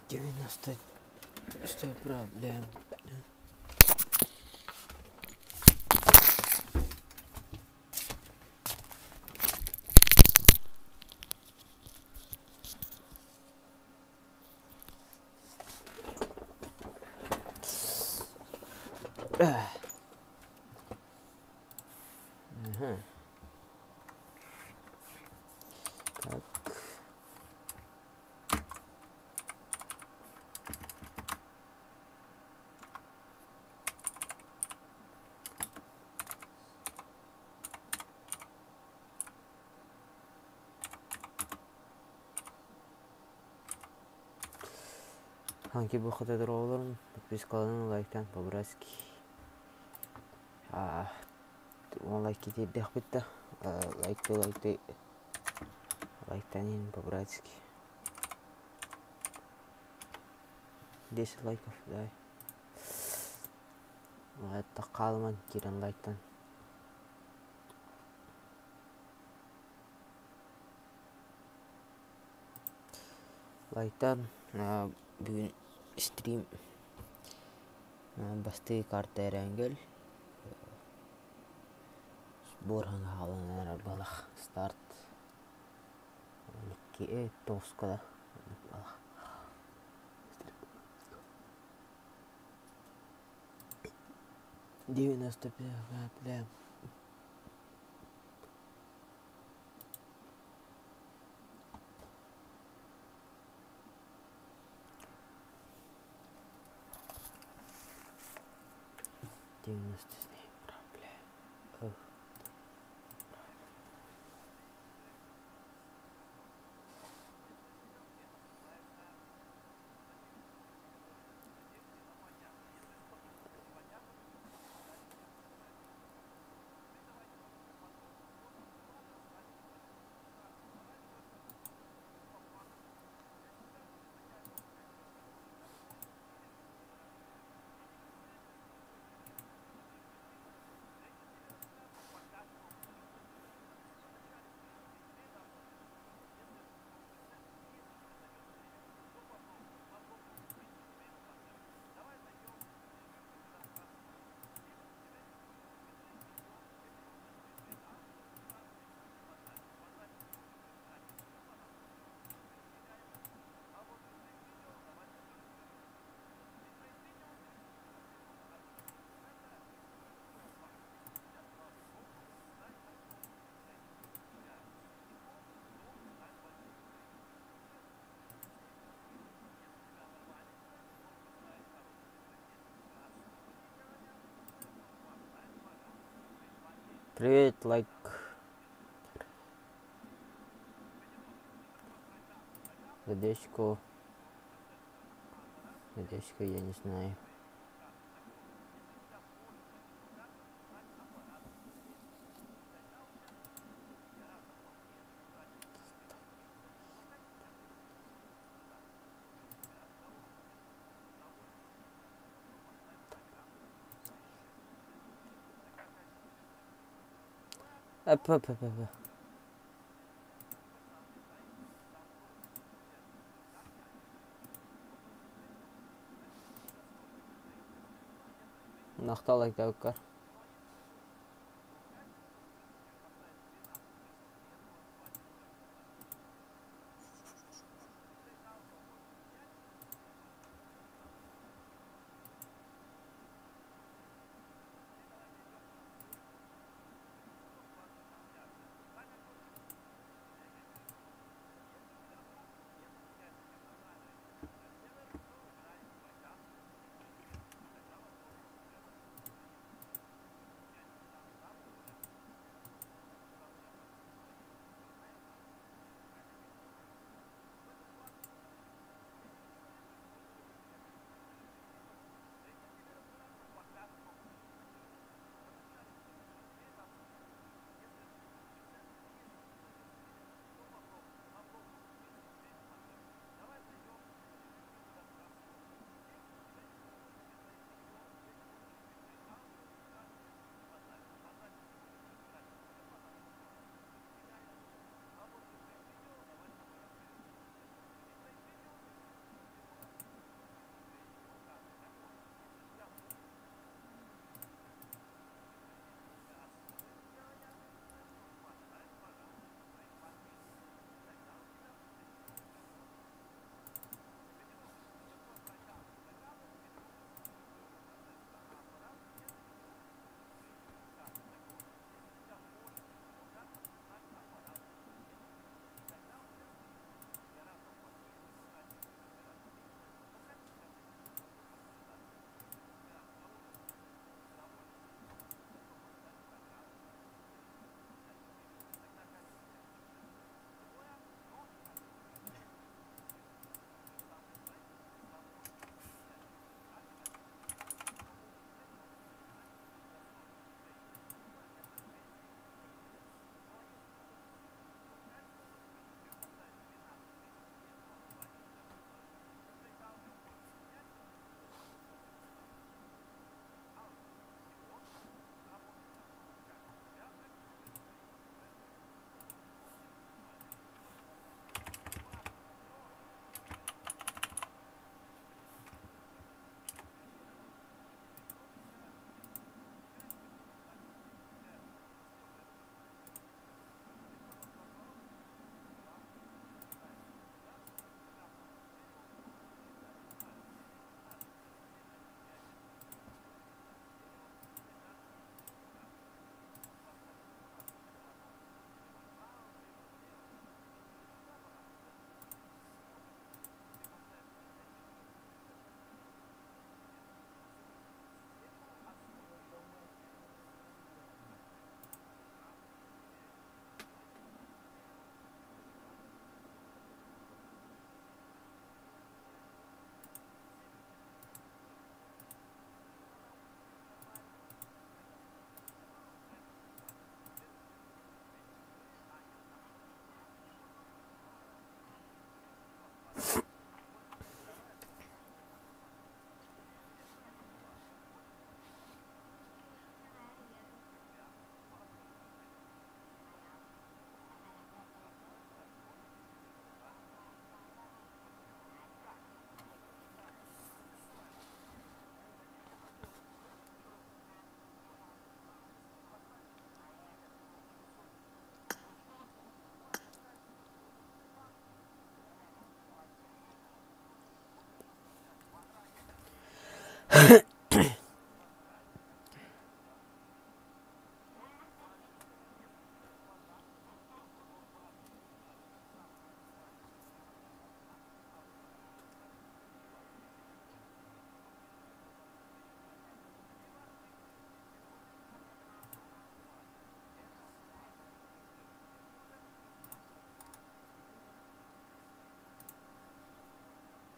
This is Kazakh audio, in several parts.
90 что проблем. Ага. Так. Hangi bu kadar olurum? Biz kalanın like'tan по-братски. Он лайки тебе биттэ. Лайктанин по-братски. 10 лайков, дай. Это қалман кирен лайктан. Лайктан бүгін стрим басты карта эренгел. Борхан халын әрі балақ старт. 9-ка 95 проблем. Привет, лайк. Сердечко. Сердечко, я не знаю. Нахталайк дәүкәр.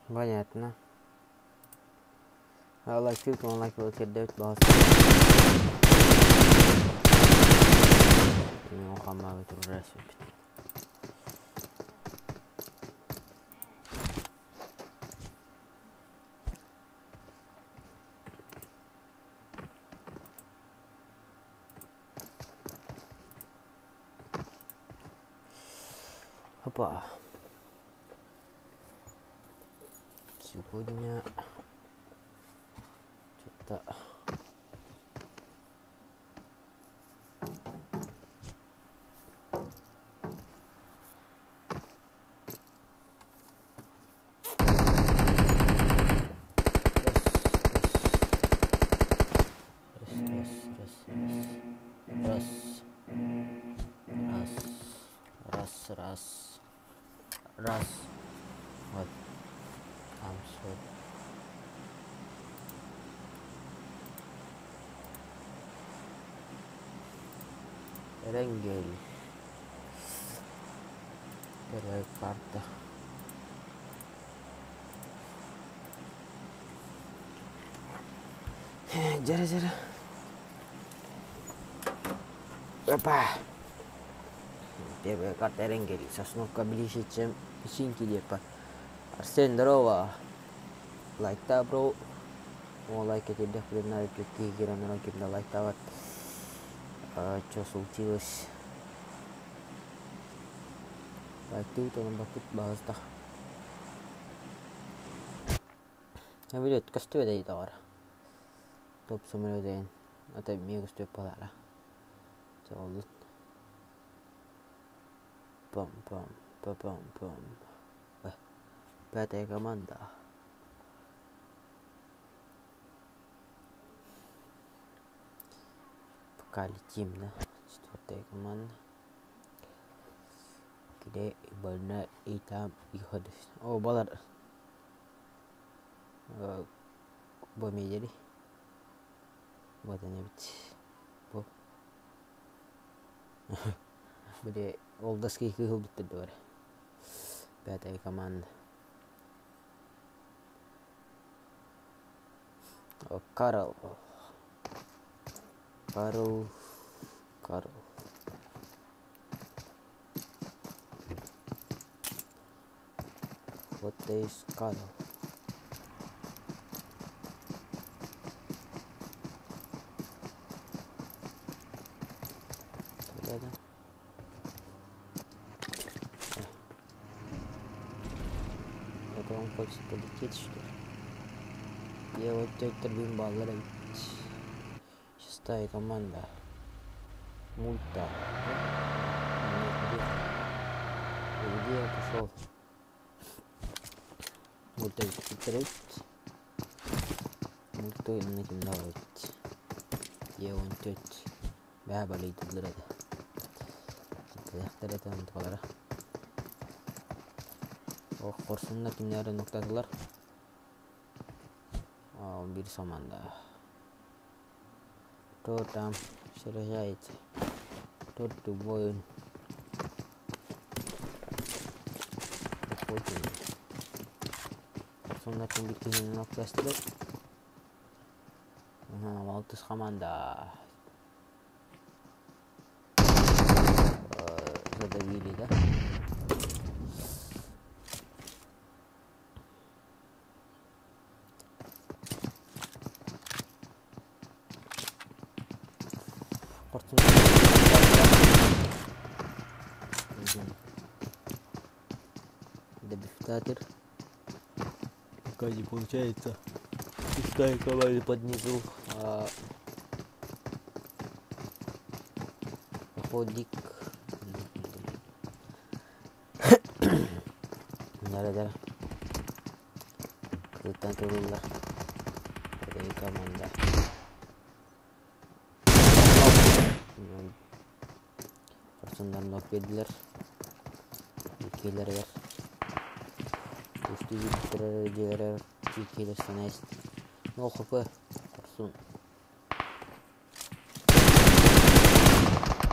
Понятно. А лайк он лайк вот кидает бас. Не ухамал это уже все. Опа. Сегодня что-то раз. Вот. Там все. Эренгель. Первая карта. Жара. Опа. Первая карта Эренгель. Сосновка ближе, чем песенки лепа. Арсен, здорово. Лайк та, бро. О, лайк это да, признаю, какие игры на руки на лайк та. Что случилось? Лайк тут, он бакут базда. Я видел, это костюм это и товар. Топ самолет. Это мега стоит подарок. Целый. Пам. Пятая команда. Пока летим, да? Четвертая команда. Где Ибана и там и ходишь. О, балар. Бомбили. Вот они ведь. Где олдоский кыгыл битти дор. Пятая команда. О, Карл. Вот здесь Карл. Это он хочет полететь, что ли? Я вот тетя бимбалера. Шестая команда. Мульта. Где я пошел? Мульта треть. Мульта на этим давать. Я вон тетя. Я болею тут дырада. Это он толара. Ох, корсунда киндер ноктадылар. Бир саманда. То там сражается. Тот воин. Корсунда киндер ноктадылар. Валтыс команда. Задавили, да? Дебифтатор. Пока не получается. Пустая команда под низу. Ходик. Дара. Круто, Тэй команда. Парсандан нок бедилер. Икелер бар. Үстү биттер жер икелер санайс. Нохопы. Парсун.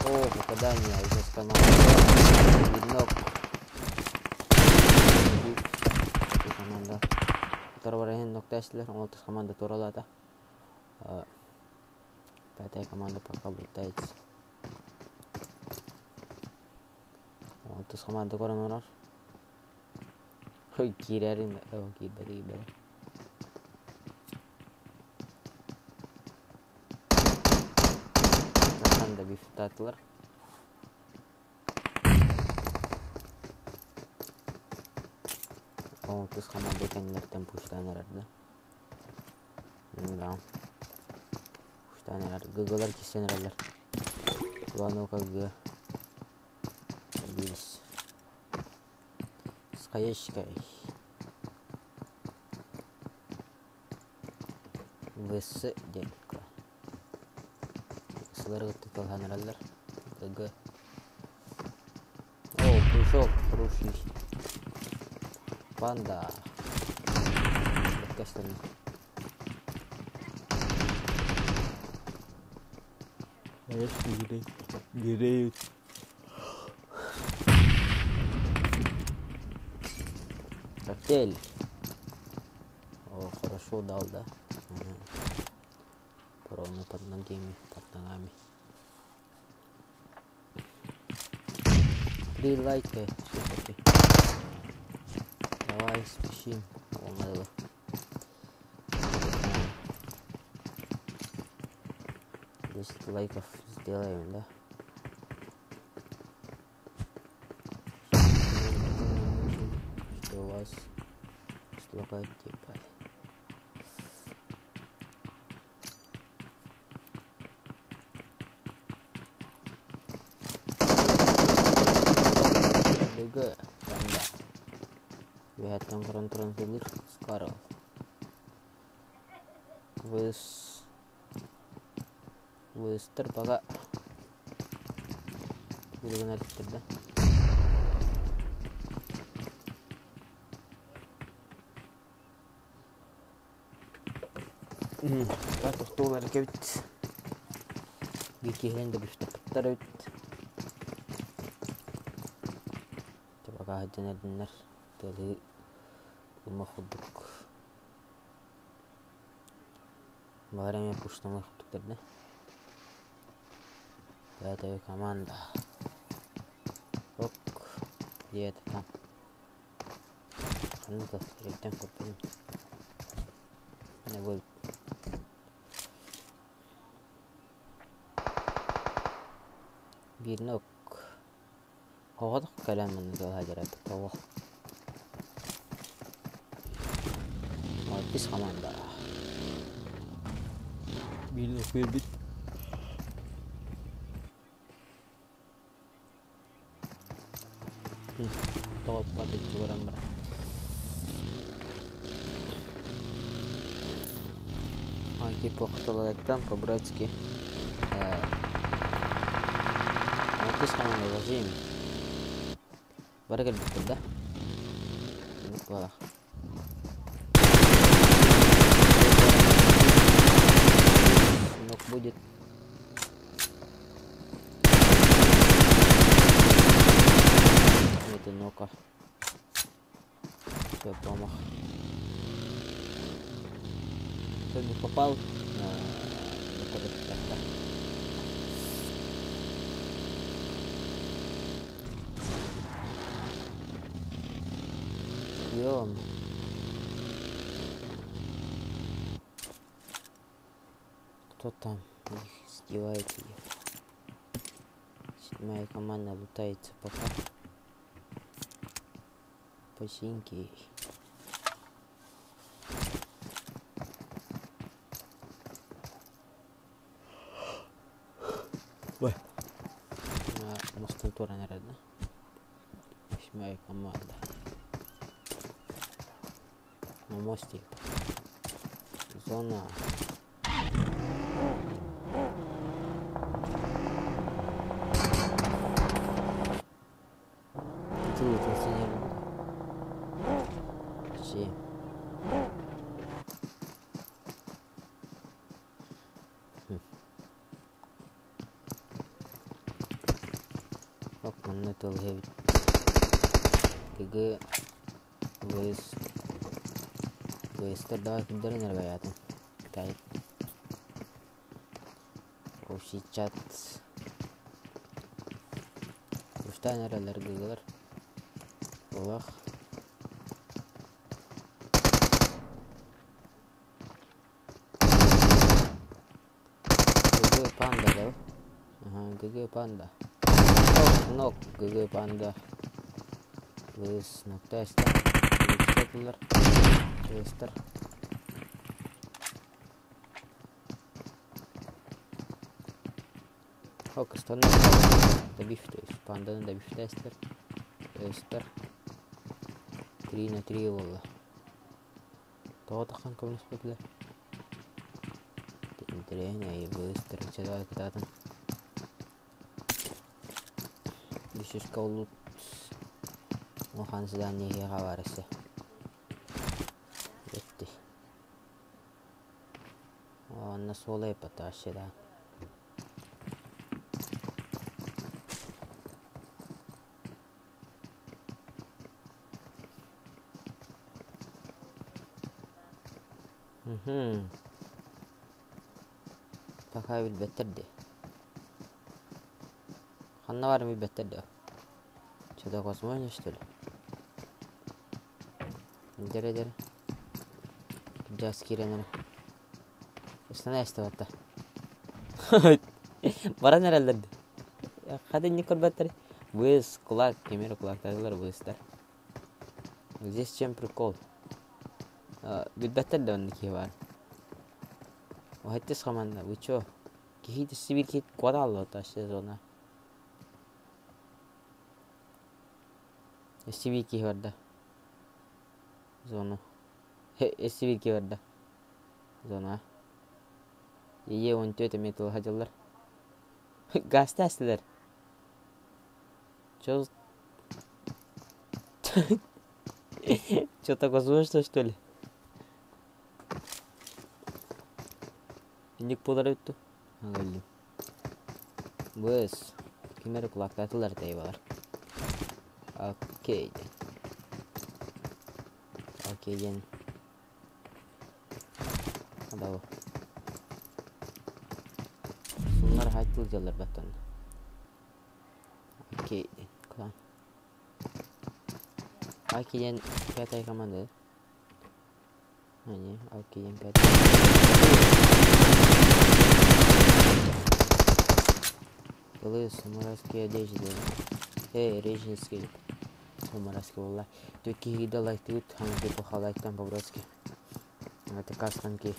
О, попадание из канала. Видно. Команда. Второй ноктаслер, он команда туралата. Пятая команда пока лутается. Вот команда коронавирус. Хой кирярин, кибер. Команда бифтатлар. Terus команда кенлерден пуштанер да. Да. Пуштанер. Гыгалар кисенерлер. Плану как бы бились. С хаешкой. Вс денька. Сларга тыкалганерлер. Гыг. О, пришел хороший. Панда. Подкастом. Гиреют. Коктейль. О, хорошо дал, да? Ровно под ногами. Три лайка. Все-таки. Давай спешим. О, 10 лайков сделаем, да? Что у вас слухает типа. Juga tanda. Lihat yang keren-keren dulu sekarang. Wes terpakai. Udah benar terda. Katos tuolla käyt. Gigi lenda pistä tarvit. Coba kahajan benar dari rumah khuduk. Barang yang push nama khuduk terda. Ada komanda. Ok, dia tekan. Anu tuh, return kopi. Ini gue. Binok. Kau tuh kalian menjual hajarat kau. Motis komanda. Binok bibit. Top pada orang merah. Типа хотела там по-братски. Nanti sama lazim. Barang betul dah. Lupa. Nok budget. Это нока. Все промах. Кто не попал на так. Ём. Кто там издевается? Моя команда лутается пока. Посиньки. Ой. Мастуртура, наверное. Моя команда. На мостик. Zona. Tudo assim. Sim. Bak bana tol heavy. Kege voice daha kinder nereye atın? Type. Koşi chat. Usta nereler gelir? Allah. Gege panda da. Aha gege panda. Nok gege panda. Wes nokta esta. Yükseltiler. Tester. Hook stanna da bifte. Pandanın da bifte tester. Tester. 3-3 والله. توضح عنكم نسبة له. تدرين أي بوستر كذا كذا. Düşüş kavlut. Muhansıdan niye havaresi. Bitti. O nasıl olay pata aşağıda. Pakai bil better deh. Kanna var mı better deh. Çada kosmo ne işte. Dere. Jaskiren. İstene işte hatta. Bara nerelerde? Ya kadın nikol better. Выз kulak, kemeri kulaktakiler vızlar. Здесь чем прикол? Better de ondaki var. O hatta samanda, bu ço. Ki hiç sivil ki kodallo taşlı zona. Sivil ki var da. Zona. Sivil ki var da. Zona. İyi on tüte metal hacılar. Gastastılar. Чё? Чё такое слышно, что ли? Ник подарыптı. Öldüm. Bus. Kimleri kulaklattılar teyvalar. Okey. Okey. Hadi o. Bunlar hayatlıcalar batan. Okey. Klan. Okey'in piyatay команды. Hani Okey'in piyatay. Кылы самурайские одежды. Режинский. Самурайский валла. Такие еда лайкают, хамки похалайктан по-братски. Это кастанки.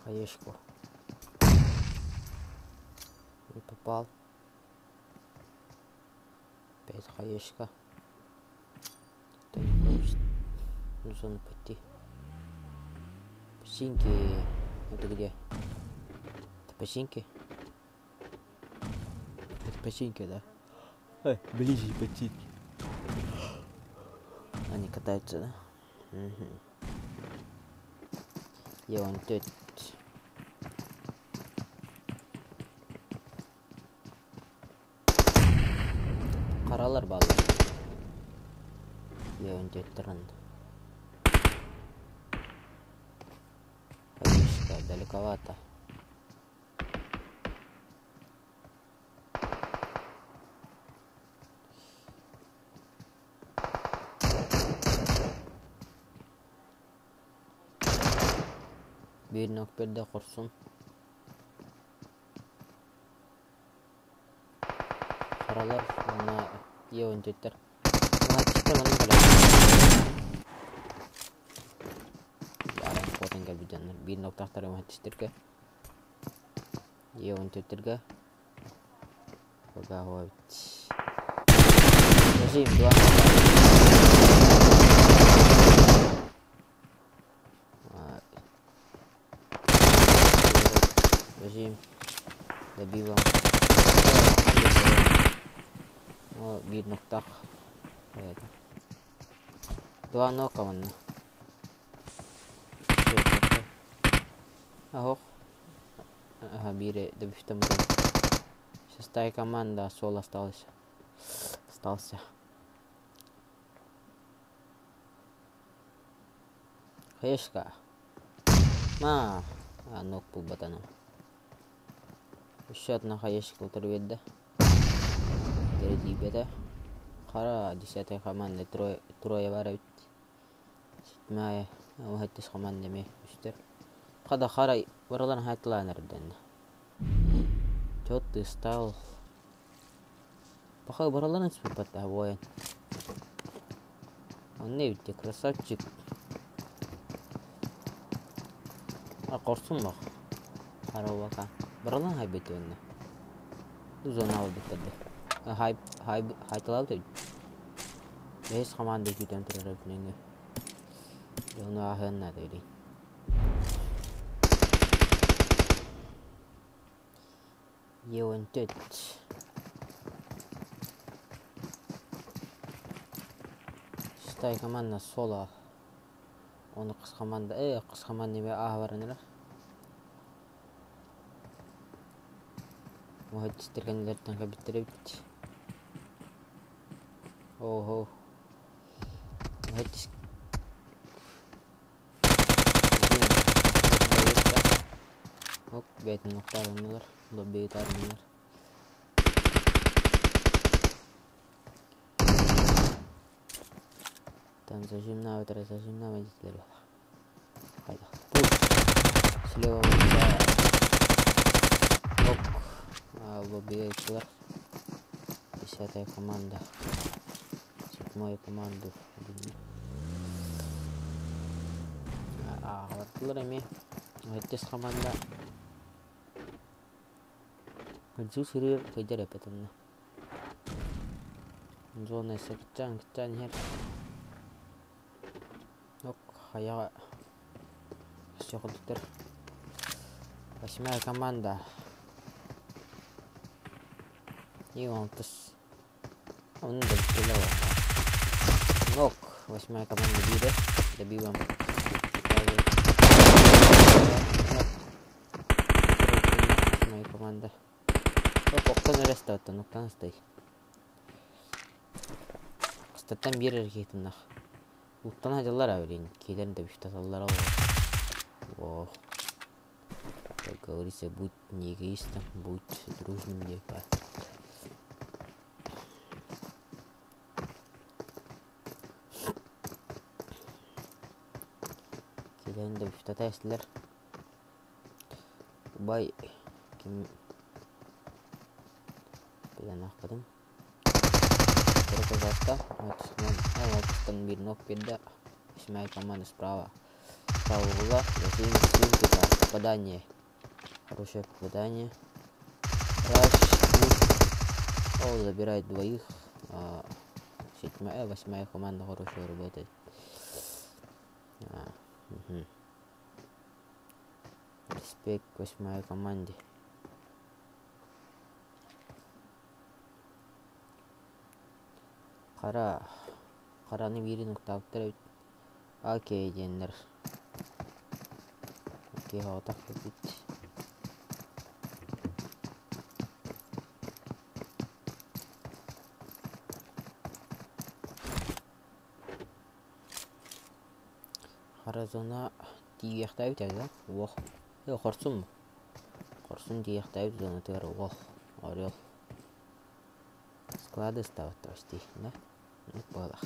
Хаешку. Не попал. Опять хаешка. Нужно пойти. Печеньки. Это где? Это печеньки? Это печеньки, да? Ближе печеньки. Они катаются, да? Угу. Я вон тут. Каралар bağlı. Я вон тут трند. Далековато. Bir noktada kursun. Karalar ona iyi oyuncular. Maçta bana kadar. Barang potong kebijakan. Bir nokta tarım hatiştirke. İyi oyuncular. Bagahwat. Зажим, два. Зажим. Добиваем. О, видно так. Два нока вон. Ого. Ага, бире, добиваем. Шестая команда, Сол остался. Хаешка. Нок был ботану. Еще одна хаешка уторвет. Впереди беда. Хара, 10-я команда, трое варит. 7-я, вахаттис команда ми үстер. Хада хара, варалан хайтлайнер ден. Чот ты стал. Пока варалан испытать воин. Он не видит, красавчик. Корсун баг. Харавака. Варалан хайбет өнне. Зона алды кадды. Хайтлауды. Бес команда жүден тұрар өпіненге. Оны ахынна дейді. Еуін төт. Шестай команда Сола. Оны қыз команда. Қыз команда неме ағы барыныр. Мұхайттістергенлерден қабеттері бітті. Ого. Мұхайттіс. Оп, бәйтін ұқтарынылар. Бұл бейт арынылар. Там зажимна өтірі, зажимна водителер бар. Қайда. Пуш. Слева водителер. Оп. Бұл бейтлер. 10-я команда. 7-я команда. Ағылар әме. Өттес команда. Күнсіз сүрер көйдер әпетімді. Зона әсі күтчан хер. Хаяға шоқылдықтыр. 8-я команда. Ең тұс. Оның да бүткелі бар. Нок. 8-я команда дейді. Добивам. 8-я команда. Оқтан өресті өтті. Ноқтан ұстай. Қыстаттан берер кетімнақ. Ұлттан ажалар әуелейін. Кейдерін да бүшті аталар алып. Как говорится, будь не эгоистом, будь дружным деп. Кейдерін да бүшті атайсылар. Бай кем білен ақпадым. Пожалуйста, вот bir ног беда. 8-я команда справа. Справа угла. Зажим, попадание. Хорошее попадание. Раш. О, забирает двоих. 7-я, 8-я команда хорошо работает. Респект 8-я команде. Қараны берін ұқтағыптыр өт. Окей, дендер. Окей, ғатақ өт. Қара зона тиіяқтай өт әді. Оқ. Қорсын мұ? Қорсын тиіяқтай өт зона тұғыр. Оқ. Орел. Склады стават тости, да? Ну, было.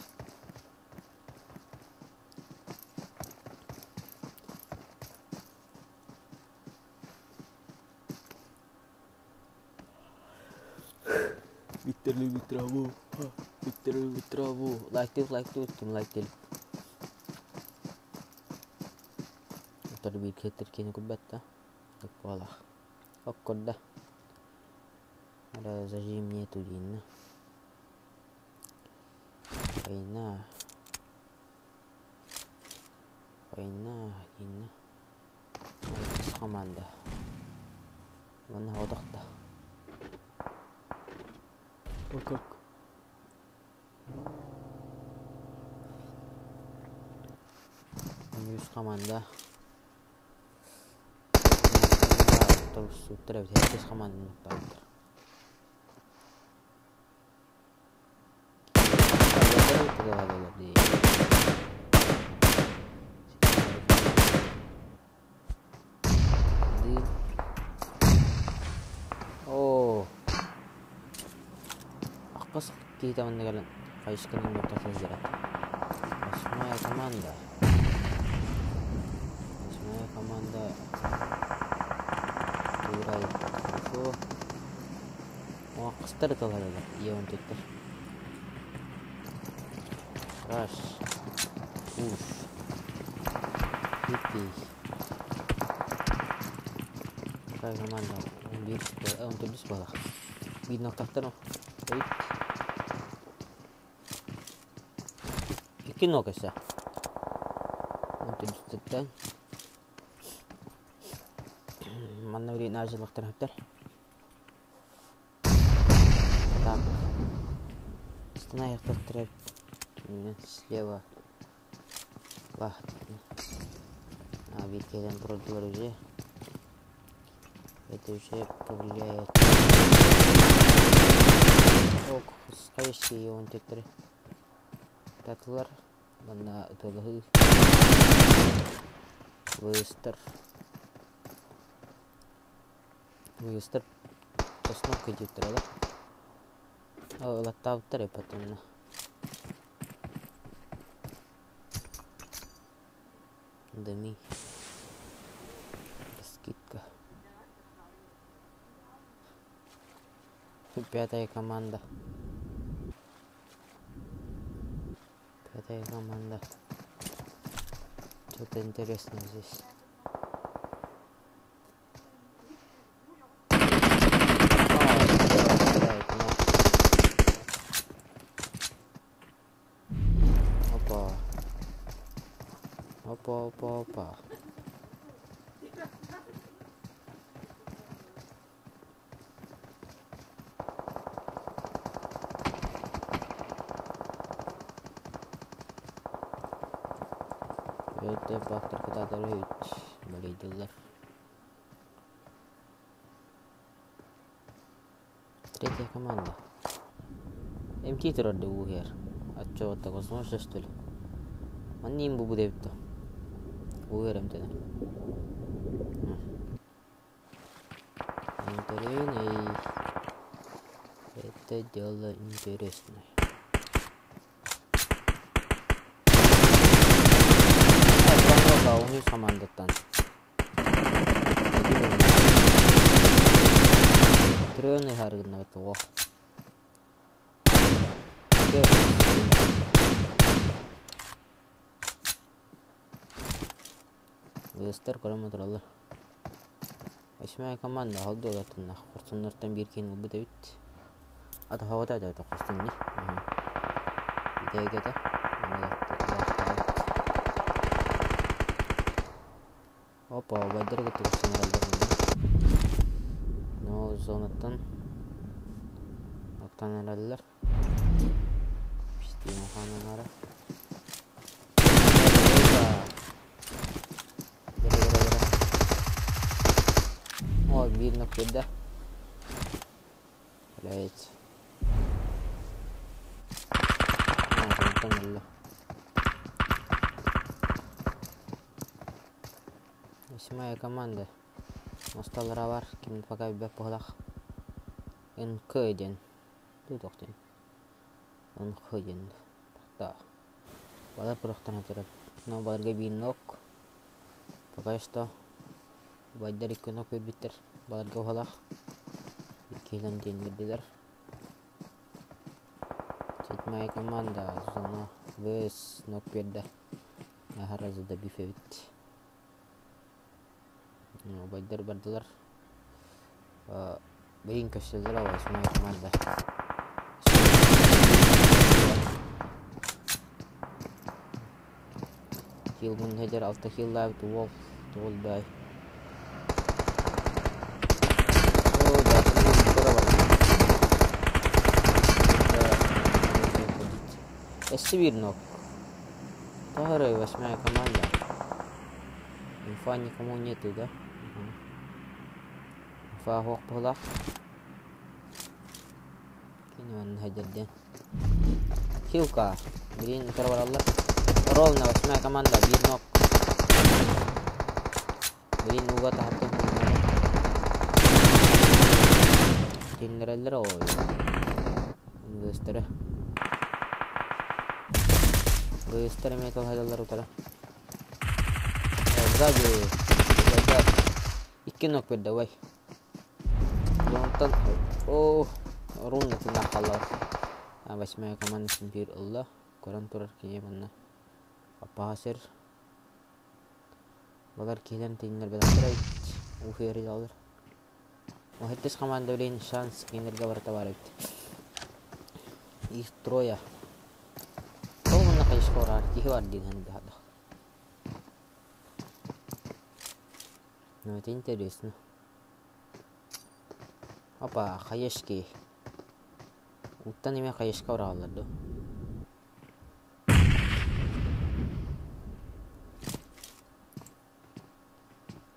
Виктор любит траву. Виктор любит траву. Лайктел, кем лайктел. Виктор любит хеттер кені күббәтті. Так было. Оккорда. Ada зажим нету дейін. Война. Война. Война. С команда. Вон одакта. Как? С команда. Terus sutra bisa команда нукталар. Аккас kita mendengar kaiskan motor sejarah. Semua komanda. Turai itu mau kestar tuh ada iya untuk itu rush pipi kayak komanda untuk di sebelah binok tahta no wait ikin no kesa untuk di sebelah mana udah nasi waktu nanti так setengah yang tertrek слева lah nah bikin produk уже это уже повлияет ок скорее он тетр татлар mana tuh Выстер посновка дитра, да? Латав тре потом на. Дами. Скидка. Пятая команда. Что-то интересное здесь. Опа. Это фактор, когда дорогие болезнь. Третья команда. МТ трудно угер. А что так возможно что ли? Они им будут это. Уверен ты. Интересно. Это дело интересное. У них команда там. Трёны харгна того. Вестер километрлар. Восьмая команда халды олатын курсуннартан биркен убыдабит. Ата хавада да курсунни. Идеге да. Опа, байдырга турсунралдар. Но зонаттан актаналар. Писти маханара. О, видно куда. Блять. Восьмая команда. Осталары бар. Ким пока бе похлах. НК1. Тут оқтен. НК1. Да. Бала пұрақтан атырып. Но барга бейін нок. Пока что. Байдар екі нок өйбеттер. Баларга похлах. Екейлен ден берділер. Седьмая команда. Зона ВС нок берді. Яхаразы да бифевит. Байдар бардылар. Бейін көшелдер ала. Восьмая команда. kill mun header 6 kill live to wolf to all die. Oh, that's bir nok. Tahara 8 команда. Инфа никому нету, да? Инфа хок полах. Кинь хедерден. Хилка. Блин, корвараллар. Ровно 8 команда, bir nok. Блин, уга тахту. Киндереллер ой. Инвесторы. Инвесторы метал хедаллар утара. Сзади. Iki nok berda way. Jontan. Oh, runna tilla khalas. Basmaya kaman sempir Allah. Quran turar kiye manna. Apa hasil? Bagar kilan tinggal berat. Uferi alır. Muhittis kaman dolin şans kinder gabarta varit. İlk troya. O manna kayış korar. Kihi var din hande hada. Ну, это интересно. Опа, хаешки. Уттан неме хаешка уралар, да?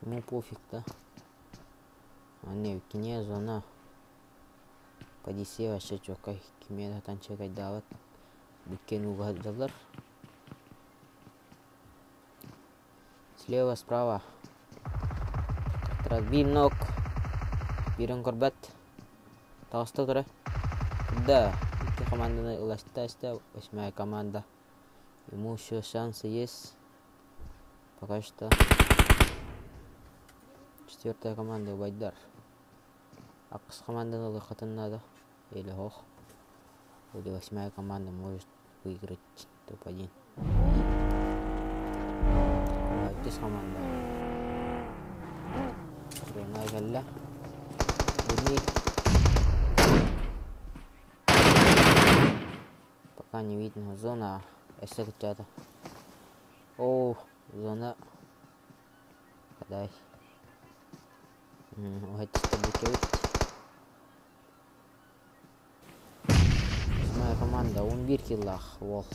Ну, пофиг, да? А не, кине зона. Падисе вообще чокай. Киме да танчекай дават. Биккен угадалар. Слева, справа. Bir nok, birin korbat, tağısta tura. Да, iki команданы ulaştı, 8 команда. Ему еще шансы есть. Пока что 4 команда Байдар. Акс команданы лыхатын надо. Или хох. Или 8 команда может выиграть топ-1. 9 команда. Rona galla ini пока не видно зона эсэкчата. О, зона кадай вот стабилизирует. Моя команда 11 киллах вол.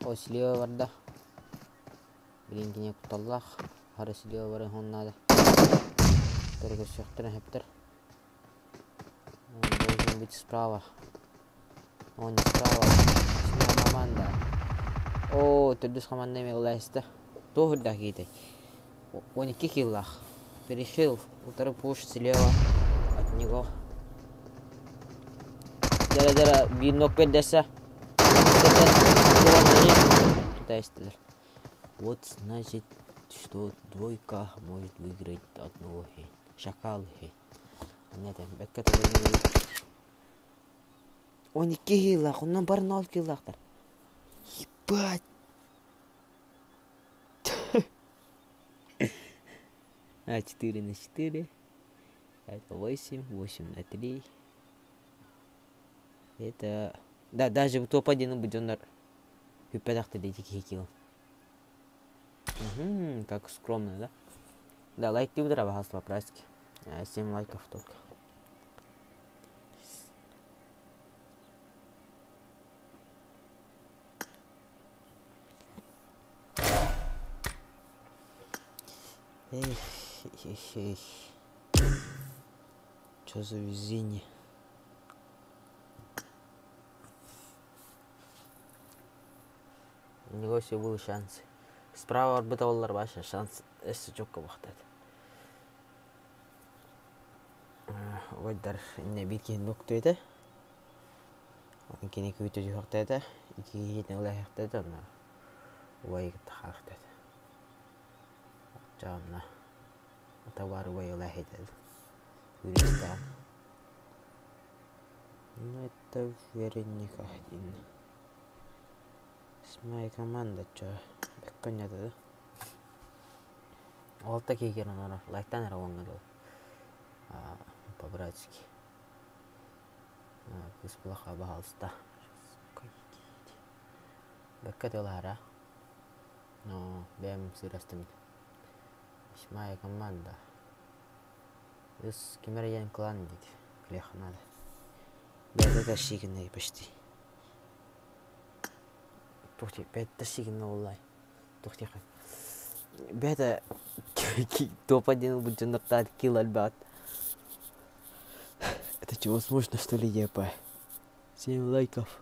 О, слева варда блинкине куталлах harus dia bareng Honda. Terus sektor hepter. Должен быть справа. Он справа. Смена команда. О, тудус команда меласта. Тоже дагитай. Он кикиллах. Перешел. Второй пуш слева от него. Дара-дара бинок педеса. Тестер. Вот значит, что двойка может выиграть одного шакал. Нет, беккет он киллах, он номер 0 киллах. Ебать. А 4 на 4. Это 8, 8 на 3. Это... Да, даже в топ-1 будет он в пятах-то дайте килл. Как скромно, да? Да, лайки удара, пожалуйста, по-праздники. 7 лайков только. Эх. Что за везение? У него все были шансы. Справа орбиталлар баша, шанс эссе чокка вақтады. Ойдар инне биткен нокты еді. Оның кене көйті жоқты еді. Екі кетіне олай ақтады, оны олай кетті қақтады. Жағына товары олай олай еді. Туристан. Ну, это веренника один. 8 команда, чё? Бекконя да? Алта кейген онора, лайктан ара оңгады. По-братски. Кыз плаха бахалста. Беккет олара. No, veamos si растем. Восьмая команда. Из Кемерьян клан дейді. Клеха надо. Бәрі тащигіней почти. Тухти, 5 тащигіней олай. Тухти хан. Бәрі топ-1 будет нартать килл альбат. Это невозможно, что ли, епа? 7 лайков.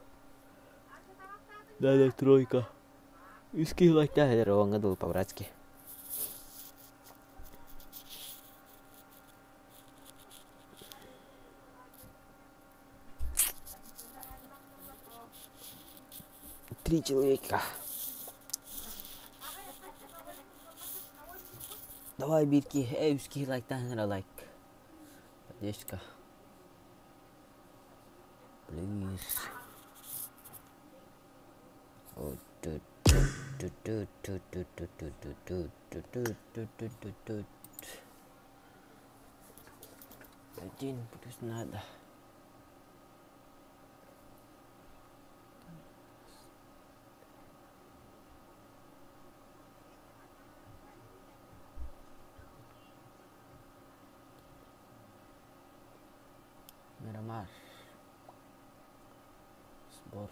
Надо тройка. Иски лайк dah dari orang ngedul Pak Bratski. Три человека. Давай, битки. Иски лайк dah dari лайк. Поддержка. Please. Oh, один плюс надо. Мирамар. Сбор.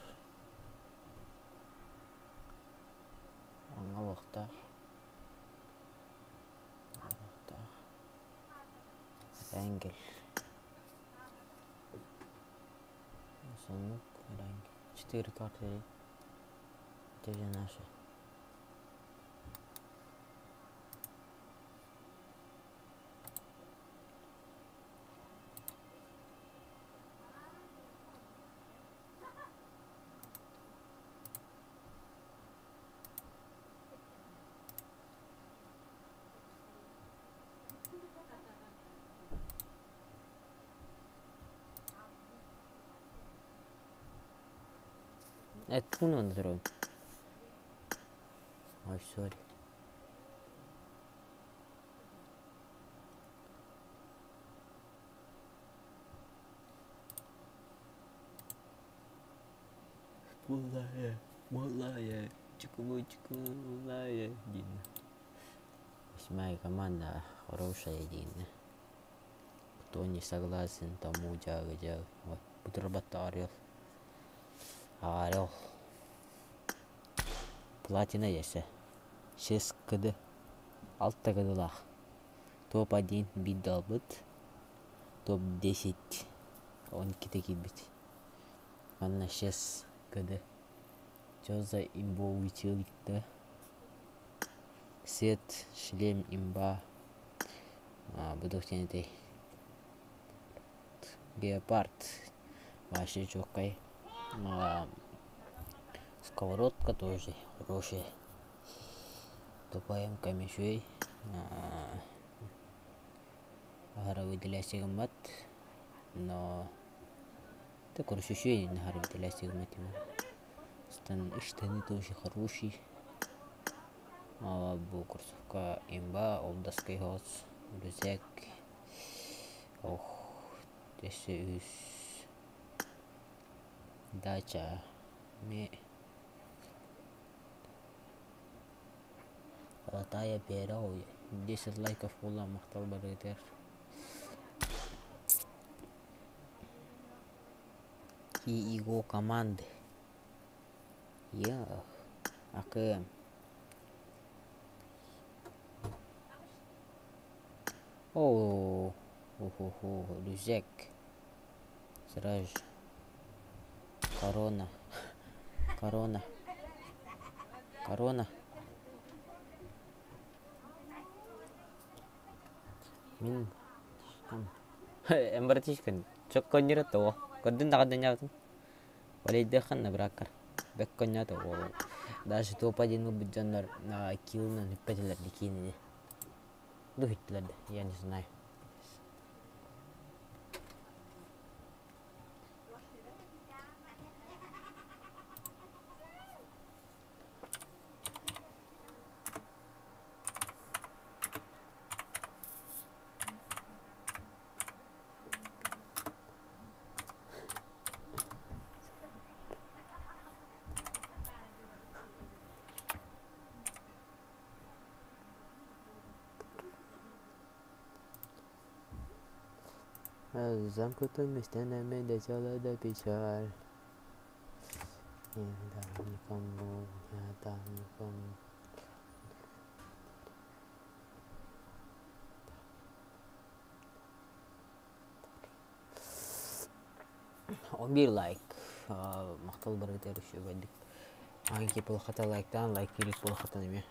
Вахта. Энгель. Сундук. 4 карты. Это же наши. Это он взрыв. Ой, сори. Малая, чекулочку, малая, Дина. Восьмая команда хорошая, Дина. Кто не согласен, тому дяга. Вот, бутерброд орел. Орел. Платина есть. 6 кд. 6 кдлах. Топ-1 биддал бит. Топ-10. Он китаки бит. Анна 6 кд. Чё за имбовый челик-то? Сет, шлем, имба. Буду тянуть. Геопард. Вообще чокай. Сковородка тоже хорошая. Тупаем камешей. Harus ventilasi kemat. Но такое ощущение на harus ventilasi kemat. Стан штаны тоже хороший. Бу курсовка имба, обдаской хоз, рюкзак. Ох, здесь дача. Тая перо. 10 лайков было, махтал баритер. И его команды. Я. АКМ. О, рюкзак. Сразу. Корона. Min. Embertishkan. Chokkonyer to. Kodin nakadanya to. Wala dekan na brakar. Bekkonya to. Даже топ-1 убежден на килл на петлер дикини. Ну Гитлер, я не знаю. Замкнутым стенами летела до печаль. Не дам никому, не дам никому. Он bir like. Мактал бір өтеріші бәдік. Аңки пұлқата лайктан, лайк берік пұлқата неме.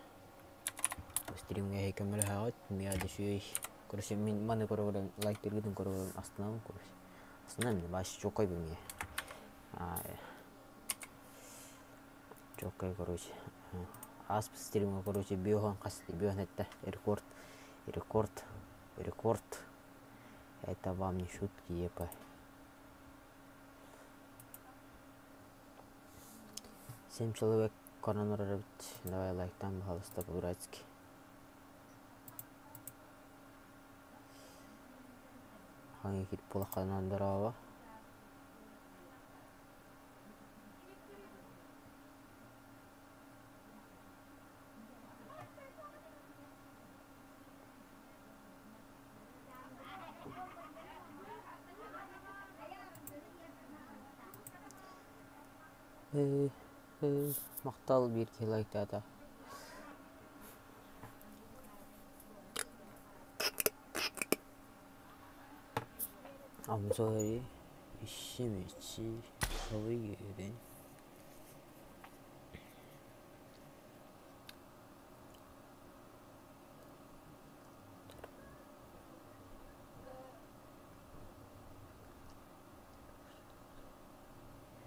Стримге хейкемелі хағыт, мияды шүй. Көріші, мен маны көрігірін, лайк бергідін көрігірін астынамын көріші. Астынамын, башы чоқай білмей. Чоқай көріші. Аспы стримге көріші, бүйоған қасты, бүйоған әтті. Рекорд. Это вам не шутки, епа. 7 человек коронавирус. Давай лайктан, пожалуйста, по-братски. Hangi kit pulakkanan darawa? Maqtal bir ki like data. I'm sorry. İşimiçi koyuyorum.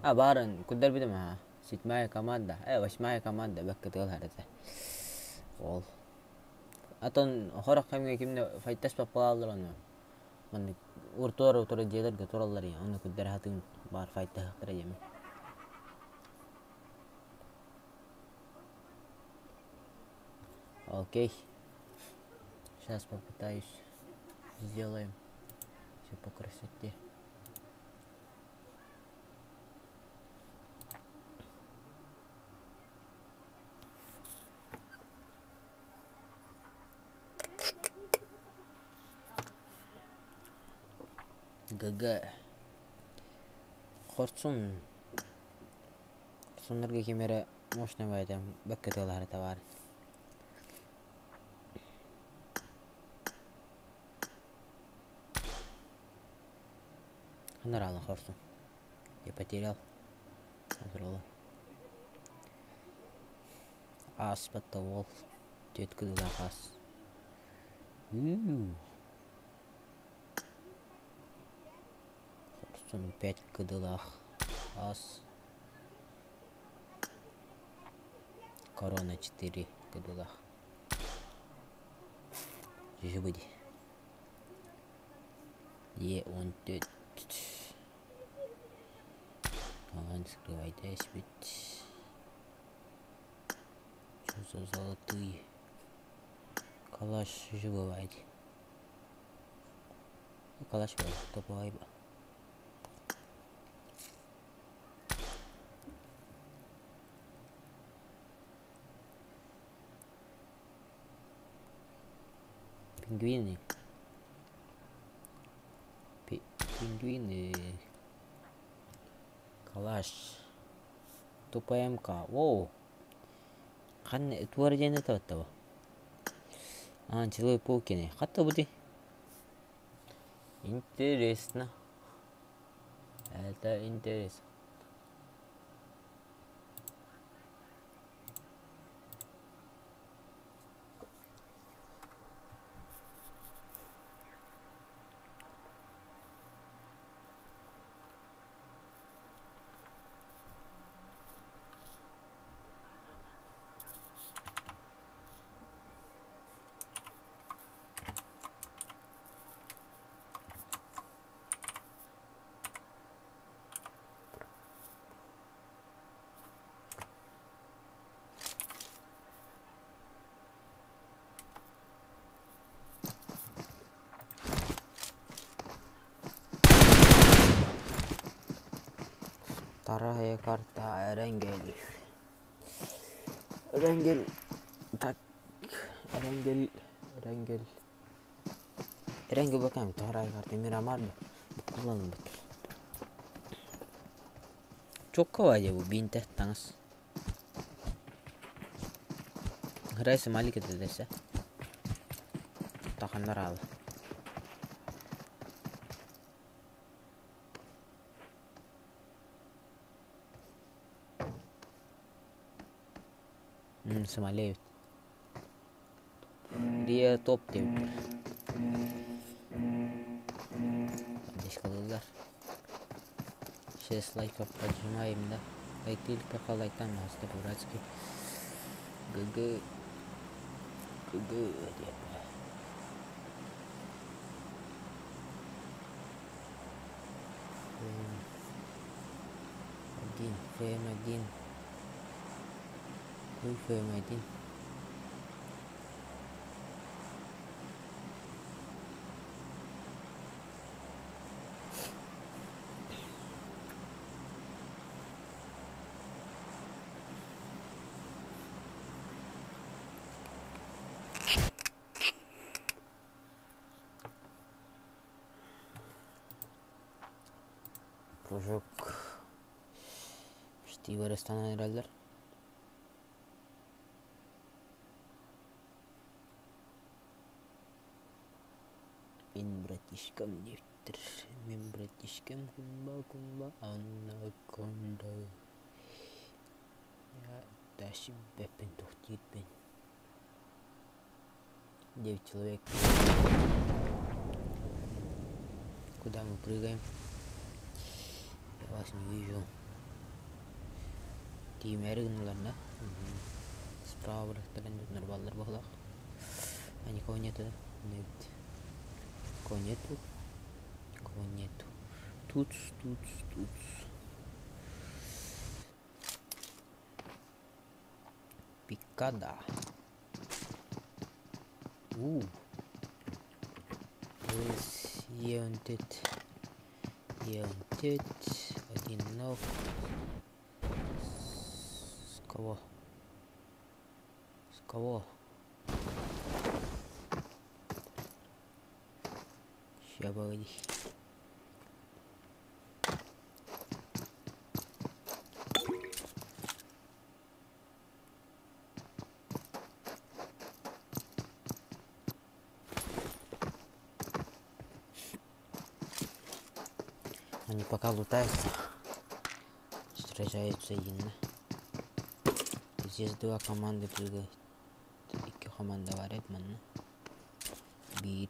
Барын кудар бидем ha. Ситмая команда. Восьмая команда бәккетел харата. Ол. Атон хорак кемге кимне файташ папалалар аны. Маны уртор жерлерге тураллар я. Аны кудар хатын бар файтта хактыра жеме. Окей. Сейчас попытаюсь сделаем все по красоте. Гага. Хорсунларга кемере мощный байдам бәккетелары товар. Ханаралы хорсун. Я потерял. Ас потовол. Тетку дала ас. Хорсун 5 кыдылах. Ас. Корона 4 кыдылах. Жибыди. Е14. Скрывайте спить. Что за золотые? Калаш живывает. Калаш топовый. Пингвины. Калаш. Тупая МК. Воу. Ханне творение этого. Человек-пауки. Хата буди. Интересно. Это интересно. Вторая карта Эренгель. Так. Эренгель. Эренгель бакам. Вторая карта Мирамар. Kullanın bak. Çok kolayca bu binte tanız. Reis malik edilse. Takanlar aldı. Somali. Dia top diyor. Дешкалылар. Сейчас лайков поджимаем, да? Лайки пока лайкам, а что дурацкий. ГГ. ГГ. ФМ1. Ой, ФМ1. Прыжок. Почти вырастан herhalde. Min bratишкам kumba anaconda. Я даже бепен тухтит бен. 9 человек. Куда мы прыгаем? Я вас не вижу. Тим эргнулар, да? Справа рахтаран баллар бахлах. А никого нету, да? Нет. Никого нету. Никого нету. Тут. Пикада. Еунтет. Один ног. С кого? Ща погоди. Они пока лутаются, сражаются едино. Здесь два команды прыгают. Iki команда var etmeni. Bir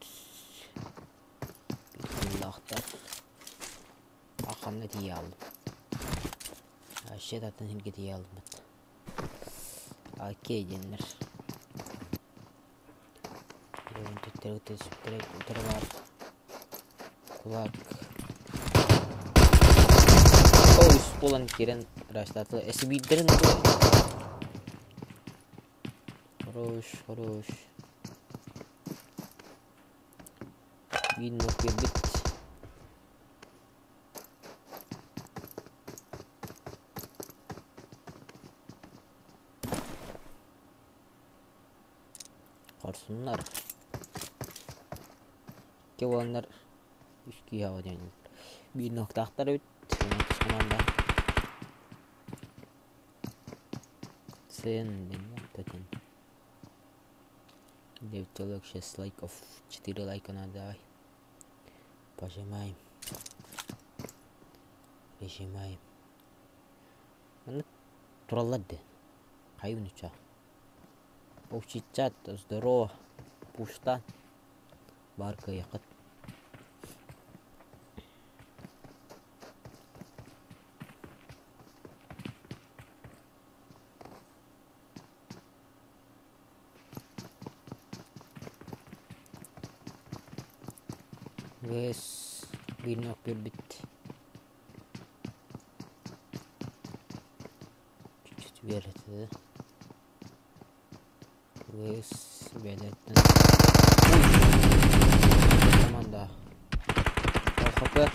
lahtar. Akanda diye aldım. Aşağıdan hem diye aldım. AK edilir. Tüttere var. Kulak. Olan kiren raşlatı. SB'lerin adı. Хорош. Видно бит. Karşınlar. Kevanlar üskü hava yani. Bir nokta aktar öt. Komanda. Sen takin. 9 человек, 6 лайков, 4 лайка надо, давай. Пожимаем. Прижимаем. Троллады. Хайвнича. Паучичат, здорово. Пушта. Барка якат. Wes binok bit. Çiçek verdi. Wes bedetten. Tamam da. Kapı.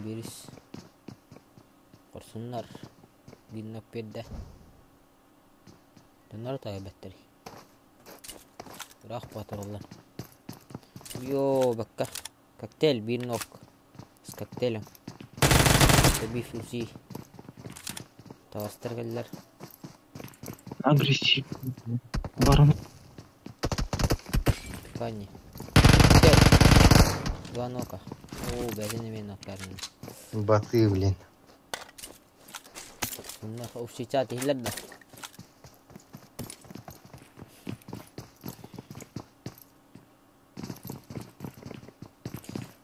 Biris. Korsunlar. Binok bedde. Döner tayyipetleri. Bırak patronlar. Yo bakka. Коктейль, bir nok. с коктейлем. Биф узи. Тавастыр келдер. Агрессивный. Барон. Пиканни. Два нока. О, бәзіне мен ноктарын. Баты, блин. Bunlar ufşiçat ihler de.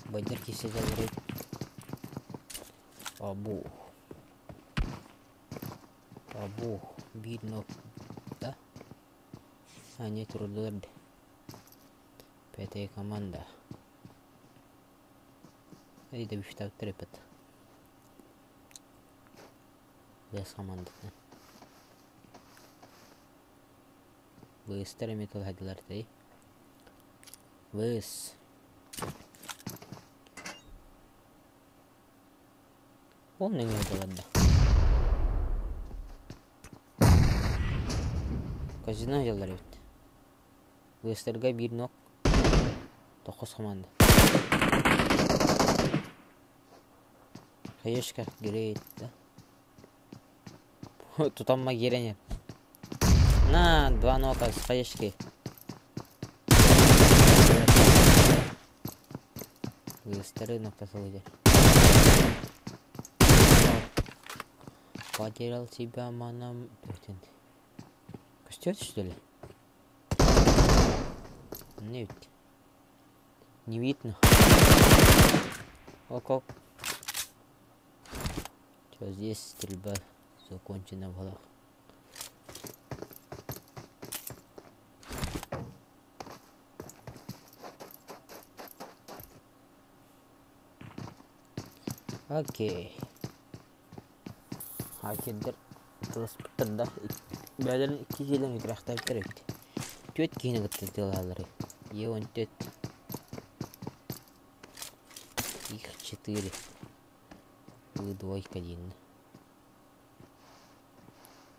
Baydır kişi geldi. Abu. Bir nokta. Hanya turulurdu. PT komanda. Hadi de bir şey trepet. Без команды. Быстро метод хадилар тай. Быс. Он не метод. Казино хадилар бит. Быстрга bir nok. 9 команда. Хаешка грейт, да? Тутанма гере нет. На, 2 нока с хаешки. Быстрый нокта салыди. Потерял тебя, манам. Костёт, что ли? Нет. Не видно. Ок. Что здесь стрельба закончена была. Окей. Hakimdir transportda bәлен 2 километр ақтап керек. 4 километр делалары. Е14. Их 4. Двойка один.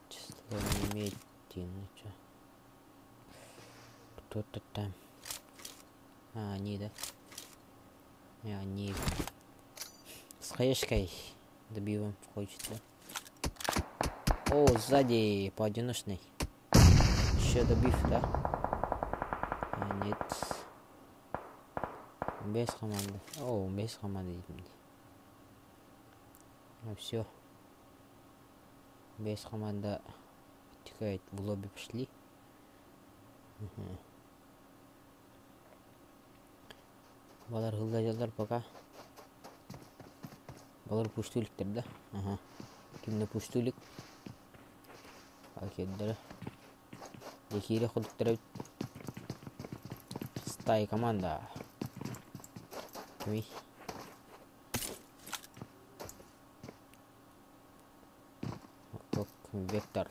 Число не имеет ничего. Кто-то там. А, они, да? И они с хаешкой добиваем хочется. О, сзади поодиночный. Еще добив, да? А, нет. Без команды. О, без команды. Ну все. Без команда текает в лобби пошли. Балар хылдажалар пока. Балар пуштуликтер, да? Ага. Кимне пуштулик? Акеддер. Декире ходуктер. Стай команда. Кими? Виктор.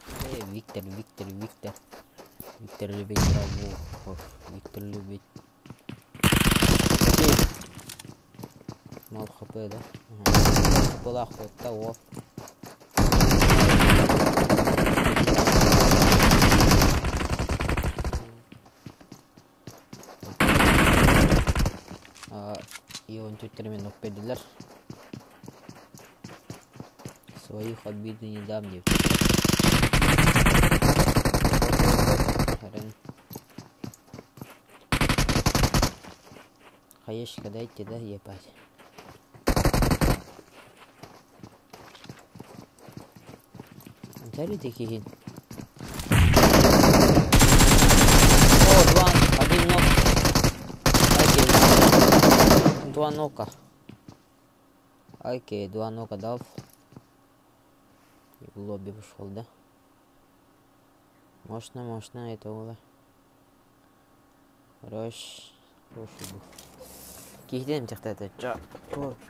Виктор любит траву. Виктор любит. Мал хп, да? Ага. Была хоть того. И он чуть временно педалер. Своих обид не дам мне. Хаешка дайте, да, ебать. Антали такие. О, 1 нок. Окей. 2 нока. Окей, 2 нока дал. И в лобби вышел, да? Можно, это было. Хорош. Кейден тектеді.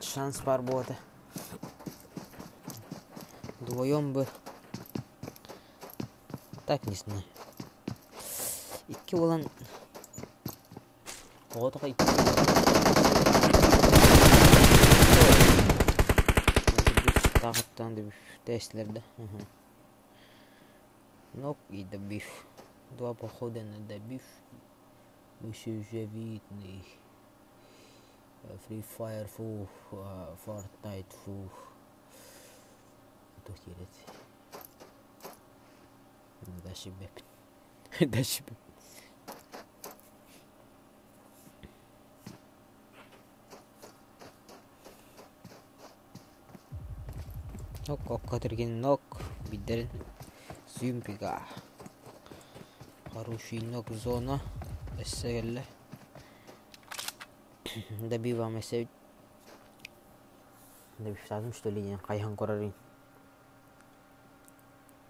Шанс бар болды. Вдвоем бы. Так, не знаю. Икки болан. Оғытыға икки. Тағыттан да тестлерді. Нок и добив. 2 похода на добив. Вы все уже видны. Free Fire фу, Fortnite фу. Тух керет. Дашибеп. Дашибеп. Ок, катырген нок, бидерин сюмпига. Хороший нок зона. Эссегелле. Добиваем эссе. Добиваем, что ли, не кайхан корарин.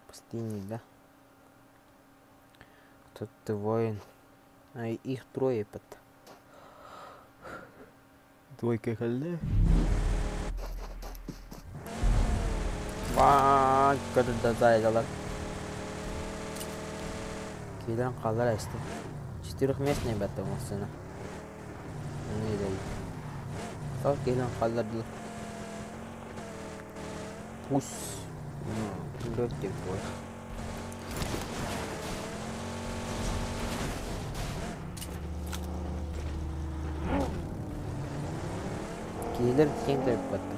Пустыни, да? Кто-то воин. А их трое под. Двойка халле. Ваа, когда зайдалар. Кидан қалар асты. 4-местный бәтті мұсына. Не дәй. Қал кидан қаларды. Пус. Дөттеп бой. Кейлер кең тойып бәтті.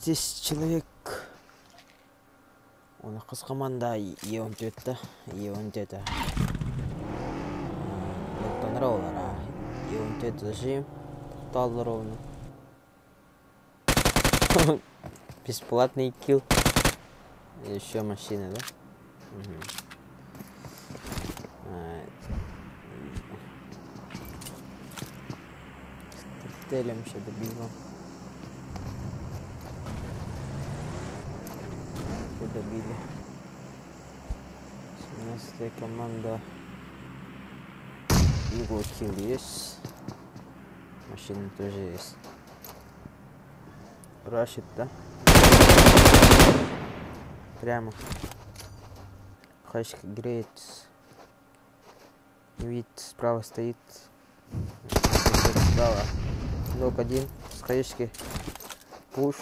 Здесь человек. Он қыз команда Е-14, Е-14. Доктор Роулера. Е-14 зажим. Тоқталды ровно. Бесплатный килл. Еще машина, да? Стелем еще добивал. Добили. 17-я команда. Его килл есть. Машина тоже есть. Рашит, да? Прямо. Хачка греет. Вид справа стоит. Справа. Нок один. С хаечки. Пуш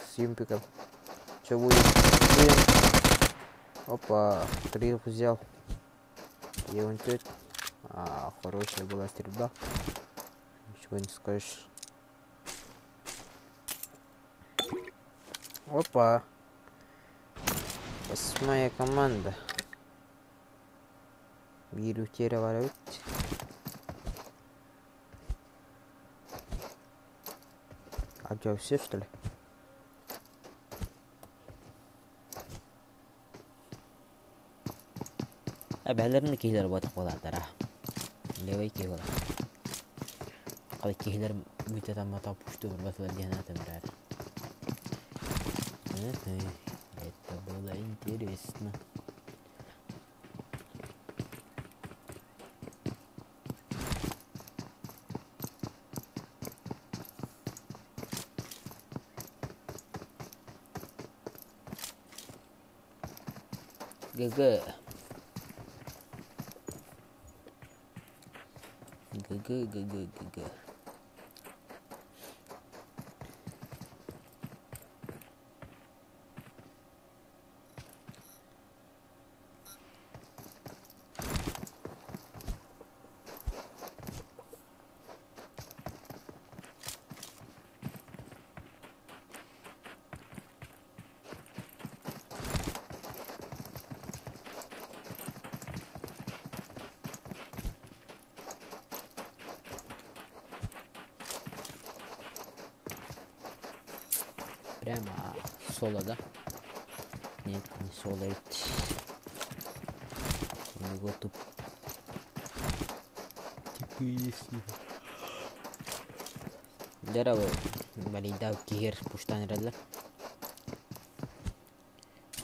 с юмпиком. Что будет? Опа, 3 взял. Е-14. Хорошая была стрельба. Ничего не скажешь. Опа. 8-я команда. Бирю тереварить. А что, все что ли? Әбәлерін кейлер батық боладыр. Левай кей бола. Қалы кейлер бүйтті тамата пушты бір батылар дейін атымырар. Это было интересно. ГГ. ГГ. Прямо соло, да? Нет, не соло. У него тут типы есть. Дерево балида кигер пуштан рәдләр.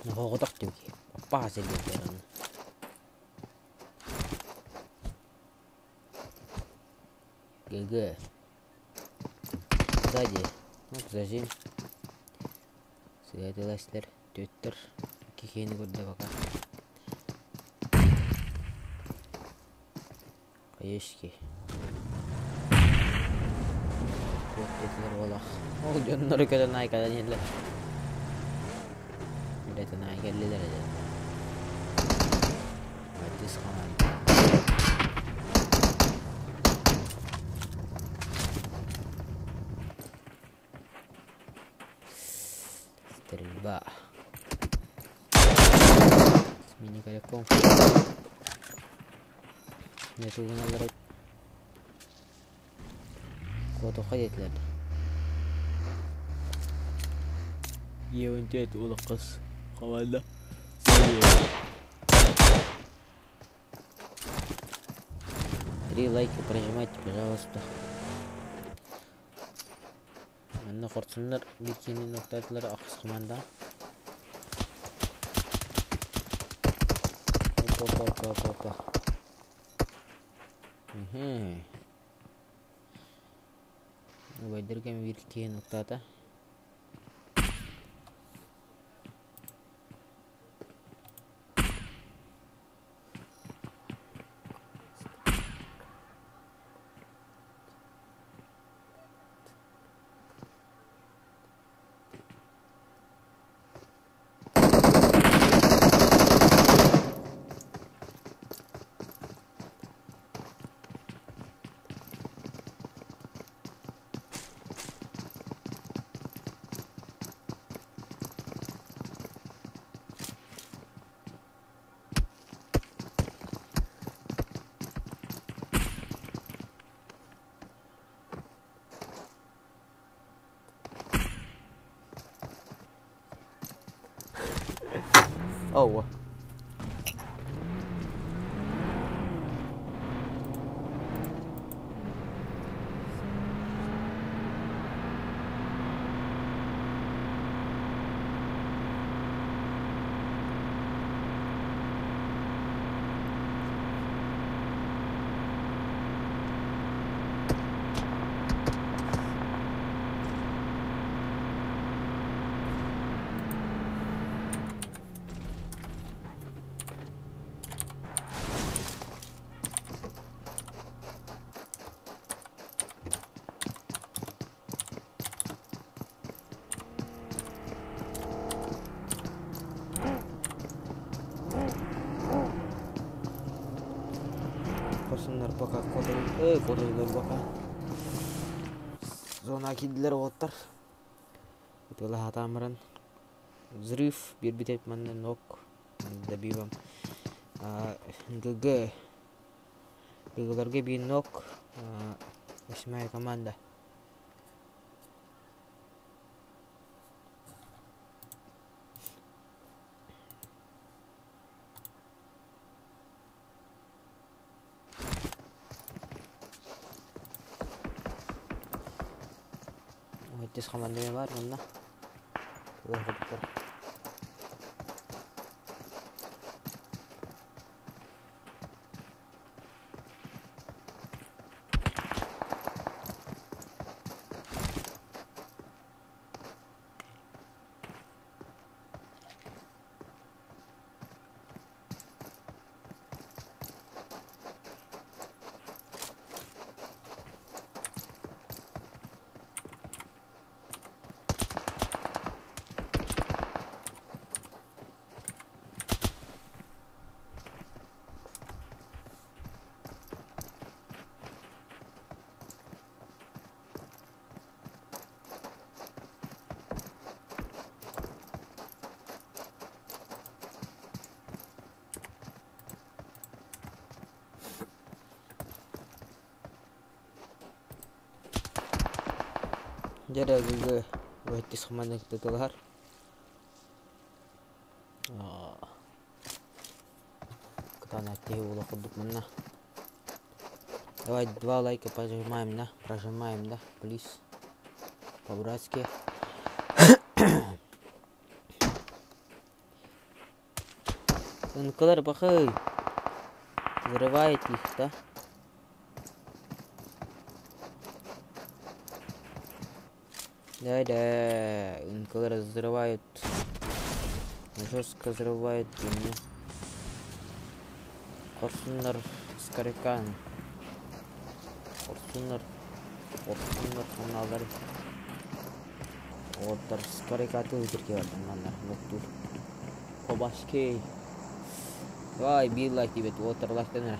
Ноготак тюки. Пазы гетерен. ГГ. Сзади. Вот зажим. Сыйдыластер, төттер, кихени көрді бака. Каешки. Dediler ola. O jonları kadar nay kadar yediler. Bir de nay geldiler dedi. Matis kaman. Steriba. Mini kayak konflik. Ne sugunalları foto kaydettiler. Yeğenci et ola kız havada. Три лайка прожимайте, пожалуйста. Мені құртсындар бекенен оқтайтылар ақыс қыманда. Опа. Байдырға мен бекенен оқтата. Oh. Korsunlar baka kodaylar baka. Zona kediler otar. Itulah hatamaran. Взрыв, бирбитет манна нок. Добивам. ГГларга bir нок. Восьмая команда. Matis komandanya var bunda. Tuh. Jadi gue wetis kemana kita keluar. Kita nanti ulah kuduk mana. Давай 2 лайка прожимаем, да, please. По-братски. Инкалар бахай. Взрывает их, да? Да, инкалар взрывает. Жестко взрывает меня. Корсунар скарикан. Корсунар Korsunlar kanalları. Orada karikatı öldürke vardı bunlar. Mutlu. Kobaşki. Vay bir like gibi oturlak denir.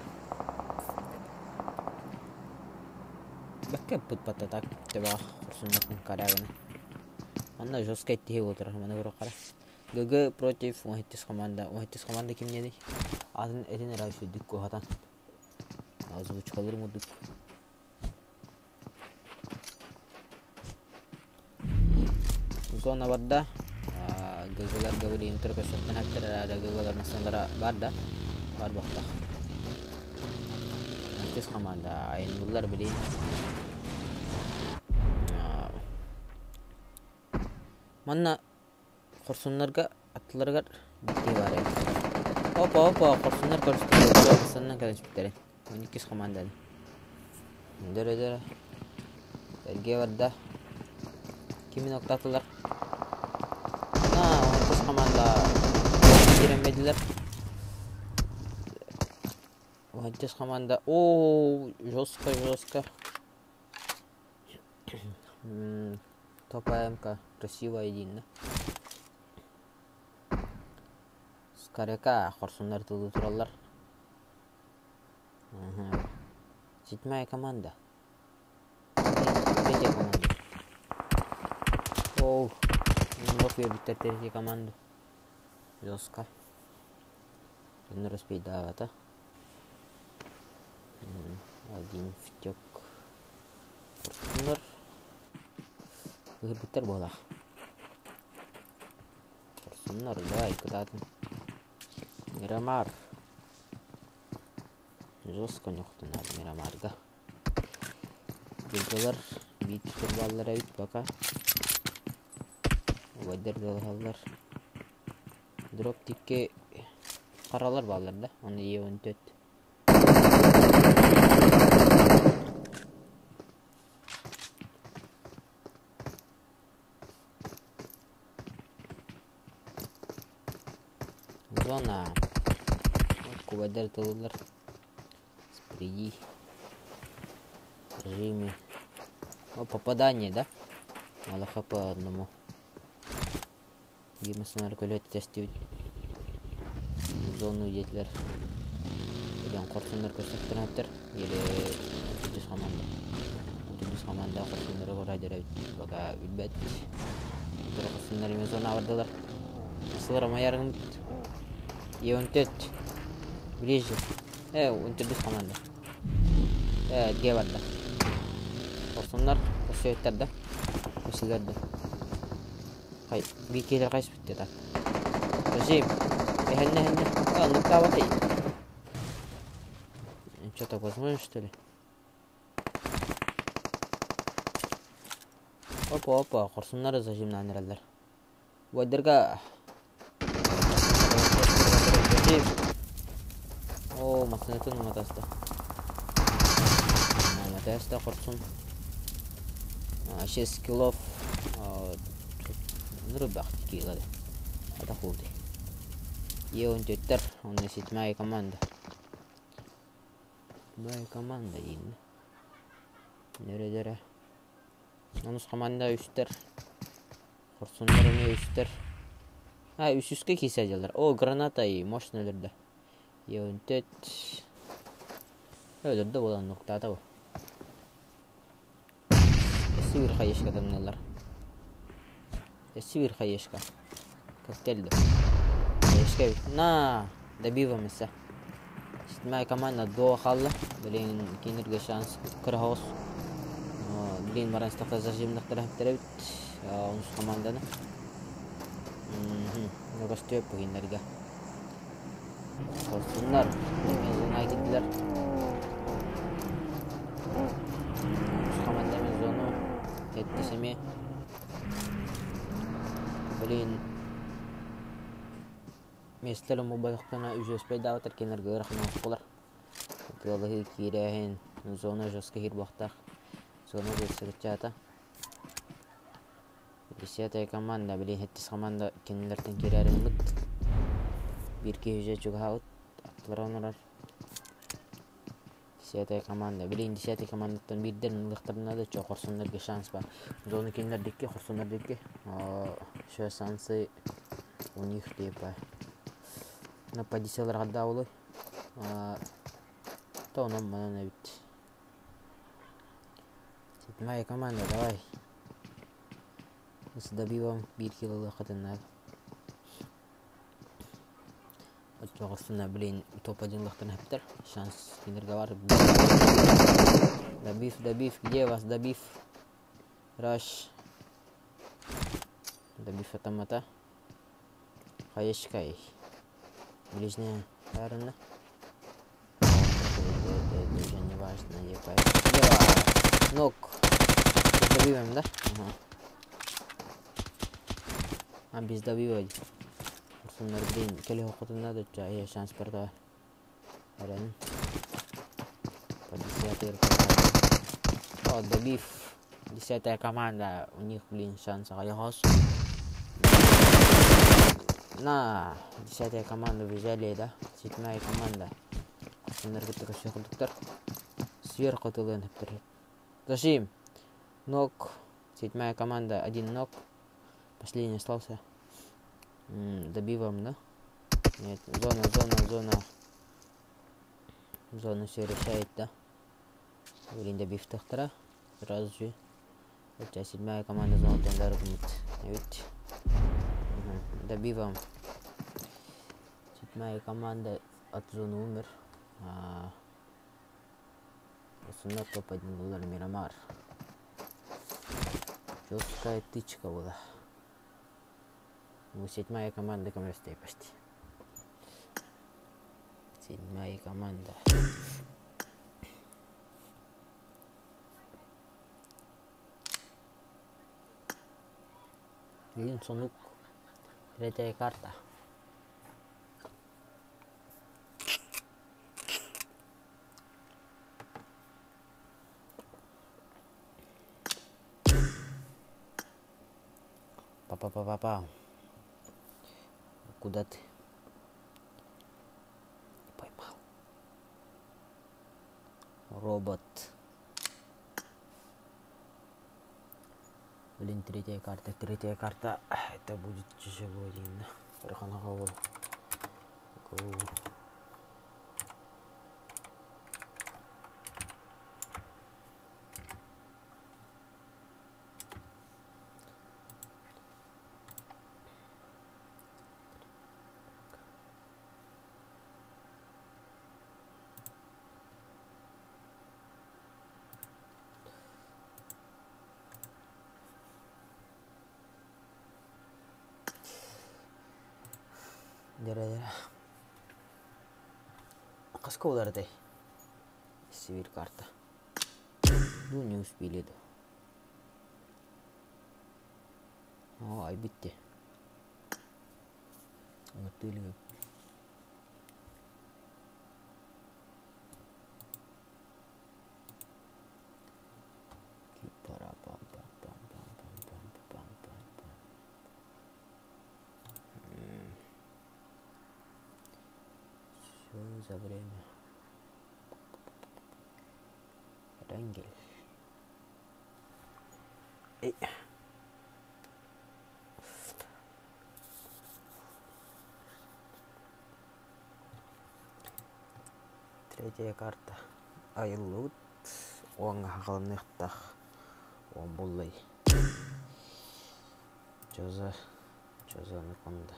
Bakka put tak teba korsunlar karagana. Anda жестко идти отыр. Мына көрө кара. ГГ против Уайтис команда. Уайтис команда ким dedi? Adın edin raşu dikko hatan. Ağzı uçkalır mı dik? Zona barda. Gagalar gavli interkosattan hatta ada gagalar nasanlara barda. Var bakta. Uайтис команда. Ayın bunlar bilin. Mana korsunlarga atlarga bitti var ya. Hoppa korsunlar karıştırıyor. Sannan kadar bitti. 12 komanda. Dere. Belge var da. Kimin nokta attılar? Nah, 12 komanda. Giremediler. 12 komanda. Oo, жестко. Топ АМК. Красиво един, да? Скарека, корсундар тылды туралар. Седьмая команда. Третья команда. Оу, мог биттер третья команда. Жестко. Не распейдават, а? Один втек. Корсундар. Bitter bola. Korsunlar da икытатын. Мирамар. Жестко нёқтынар Мирамарга. Билдалар бит турбаллар бит пока. Вайдер далалар. Дроп тикке каралар баллар да. Аны E14. Зона. Кубадер тылылар. Спереди. Режиме. О, попадание, да? Аллаха по одному. Гимасын аркулет тестивит. Зону едетler. Билен корсундар көрсөттүрөттөр. Еле Утубус команда. Утубус команда корсундары корайдырабит. Бага билбет. Корсундар эме зона бардылар. Сылар маярын E14 ближе. Утубус команда. Ге барда. Корсундар көсөттөрдө. Көсөлөрдө. Хай, бикелер кайсып битти так. Режим. Хенне. Нукта батай. Что-то возможно, что ли? Опа, корсундар зажимна аныралар. Вайдерга. О, маснатын матаста. Матаста корсун. 6 килов. Нурбах кило. Это худи. E14, он несет моя команда. Моя команда ин. Нередере. Анус команда үстер. Корсундар эме үстер. Үсүскө кийсе жалар. О, граната и мощныйлерде. E14. Өлөрдө болон нуктада бу. Сибир хайышка адамдар. Сибир хайышка. Коктейль. На, добиваемся. Седьмая команда до халла. Блин, кинерге шанс кыргыз. Блин, маранстакта зажимдык тараптеребит. Унус команданы. Ногостеп кинерге. Корсундар. Мезон айтыдылар. Унус команда мезону. Эттесеме. Блин. Местелі мобайлықтана үжеспейді ауытыр кенерге ұрақына ұққылар. Пилалығы кейрәйін зона жосқа хер бақтақ. Зона көсігіт жата. 10 команда, білен 7 команда кенелерден керәрін мұт. Бір кейже жүгі ауыт. Аттылар онырар. 10 команда. Блин, 10 командаттан бирден ылыктырына да чок корсондорго шанс бар. Зону кимдердикке, корсондордикке. Шансы у них типа на позицияларга да болой. То нам мана бит. 7 команда, давай. Мы добиваем 1 кило катына. Отчогосуна, блин, топ-1 лыктырына биттер. Шанс кинерге бар. Добив, где вас добив? Раш. Добив автомата. Хаешкай. Ближняя арена. Это уже не важно, я понимаю. Нок. Добиваем, да? Ага. Без добивать. Сондар блин, келе окутуна да я шанс берди. Арен. О, добив. 10 команда. У них, блин, шанс аяхос. На 10 команда взяли, да? 7 команда. Энергетика сверхкондуктор. Сверхкондуктор. Зачем? Нок. 7 команда. 1 нок. Последний остался. Добиваем, да? Нет. Зона. Зона все решает, да? Блин, добив тахтара. Сразу же. Хотя 7 команда зона тендар будет. Видите? Добиваем. 7 команда от зоны умер. Осында топ-1 булар Мирамар. Жесткая тычка была. 7 команда коммерстай почти. 7 команда. Блин, сундук. 3 карта. Папа. Куда ты? Поймал. Робот. Блин, 3 карта. Это будет тяжело, Лина. Раханагавол. Дера. Каска удардай. Север карта. Ну, не успели, да. Ай, битти. Вот или... За время. Рангель. Эй. Третья карта. Айлут. Он галныхтах. Он буллай. Чё за наконда.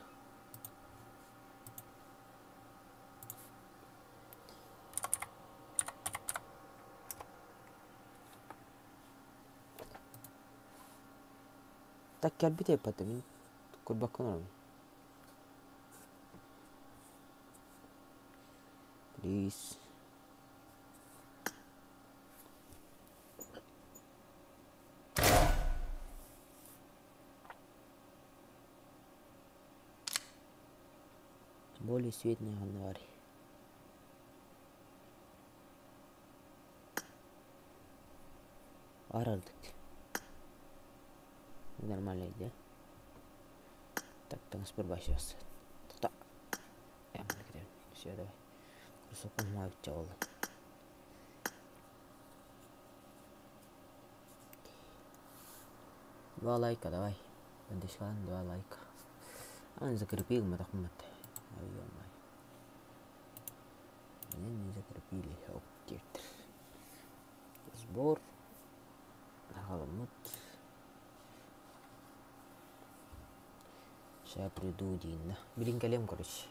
Так келбите патами. Курбаконор. Please. Более светлый январь. Аралдык. Нормально, да? Так, транспорт başlasın. Так. Я могу. Все, давай. Кусок мать чавал. 2 лайка, давай. Дишкан 2 лайка. Закрепил мы так мат. Ой-ой. Не закрепили. Окей. Сбор. Халамут. Сейчас приду один. Блин, колем, короче.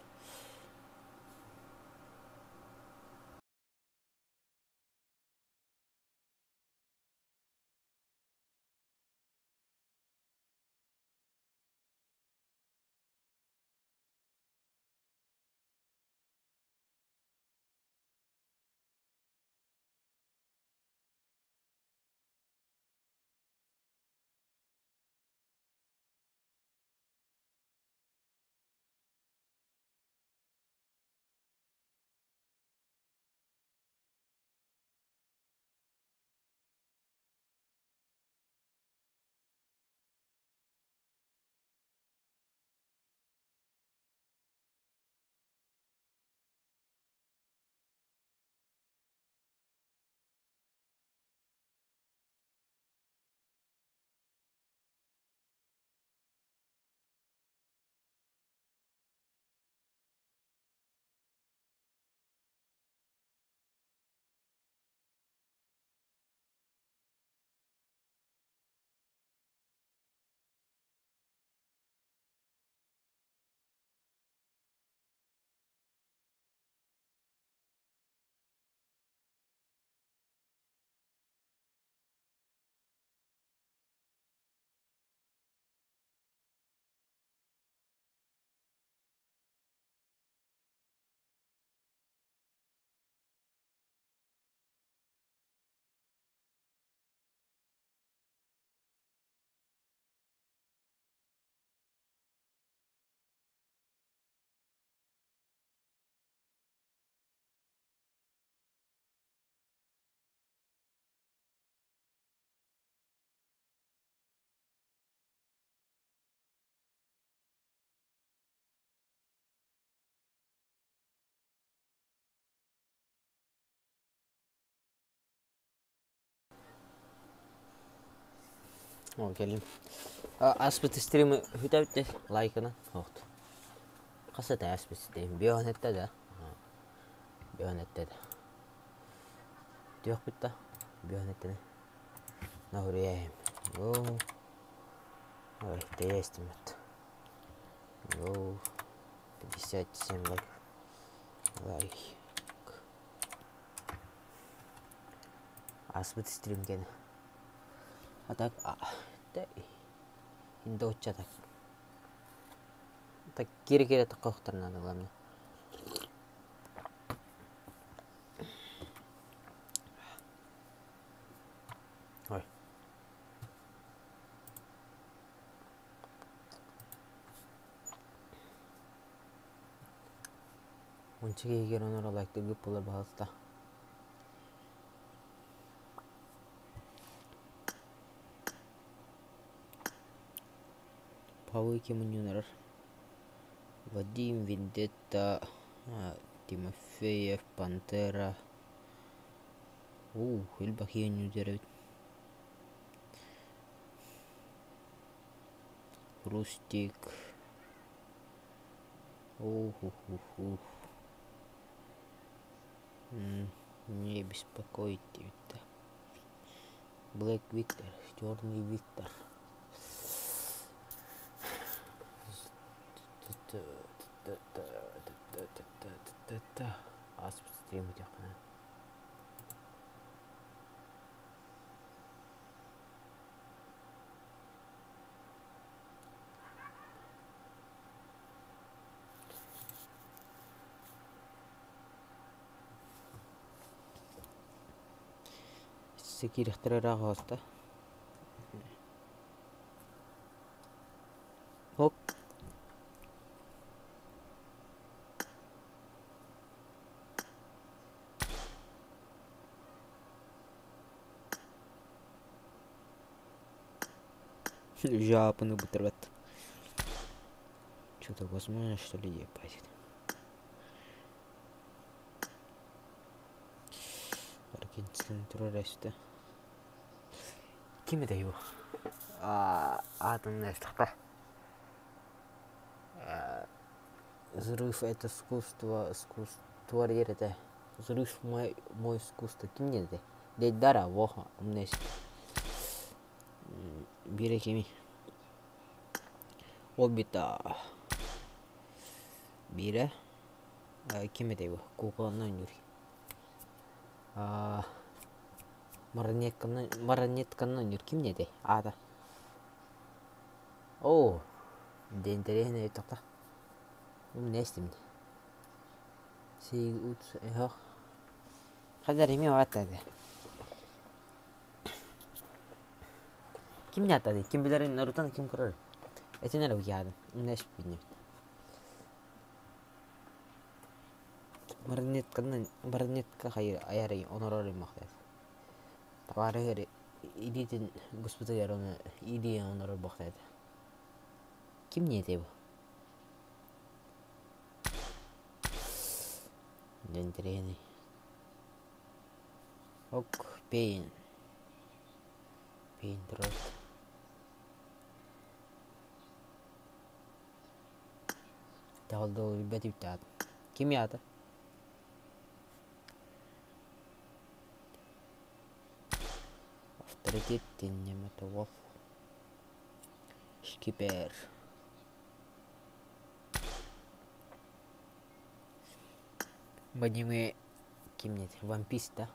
Okei. Aspet stream hytäytte laikana. Oht. Kasata aspet stream biohnettada. Biohnettada. Työhpyttä. Biohnettada. Nahuri. Go. Ой, тестимет. Go. 57 лайк. Аспет стрим ген. А так, да. Индоча так. Так кире-кире тоққтар надо, главное. Ой. Ончеге егер онора лайкты көп болар бағалыста. Павыки Мунюнер, Вадим, Вендетта, Тимофеев, Пантера. Эльбахия Нюдеревит. Рустик. Не беспокойте. Блэк Виктор, Черный Виктор. Аспект стрим идет. Секирихтер рагоста. Хоп. Жапаны бутерброд. Что-то возможно, что ли, ебать. Аргентина террориста. Ким это его? Атомная штука. Взрыв это искусство творит это. Взрыв мой искусство. Ким не это? Дед дара воха умнес. Бире кими. Обита. Бире. Ким это его? Куколный юри. Марионетканы юр ким не это? Ада. О, дентерехне это. Умнес мне. Сей ут эх. Хадар име ватады. Ким ятады? Ким билер Нарутаны ким көрөр? Этенер уяды. Умнес бинне. Марионетка хайыр аяры онорор мактайт. Тавары идитин господа яроны идея онорор бактайт. Ким не это? Дентерехне. Ок, пейн дрот. Далдо ребята втят. Кимята. Авторитет нематовов. Шкипер. Бадиме кимнет. Вампис, да?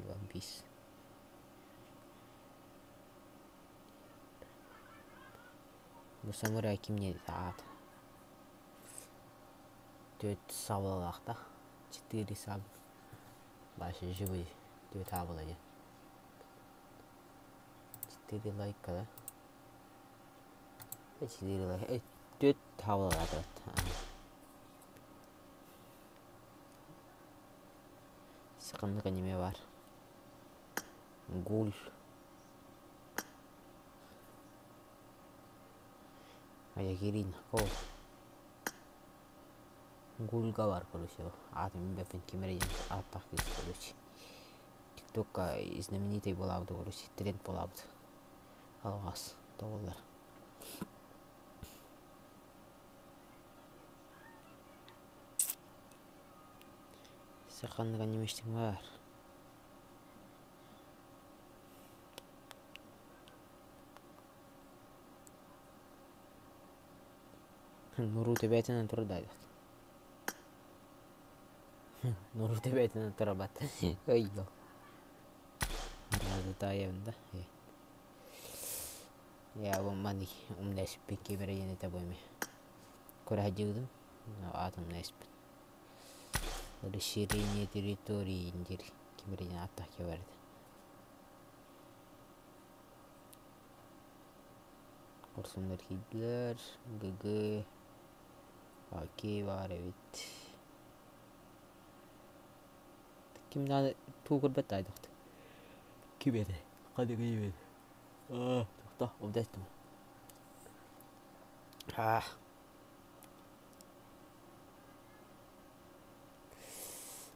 Вампис. Bu samuray kimneydi saat? 4 sabırlakta 4 sab başı живый 4 sabırlayı 4 like kada 4 like 4 sabırlakta sıkıntı kanime var gul Ayagirin ko Gulga var короче. Атом бепен кимерен атак из короче. ТикТокка знаменитый болабды короче. Тренд болабды. Алгас. Тоғылар. Сақанныға немештің бар. Нуру тебетинен турдайды. Нуру тебетинен турабат. Ойго. Разы таевында. Я мани умнес пикки берене табойме. Курajudum. Атом несп. Расширение территории индир. Киберне атаки верде. Kursunlar Hitler, GG, AK var evet. Kimden tuğur betaydık. Kibede, hadi kibede. Tukta, obdestim.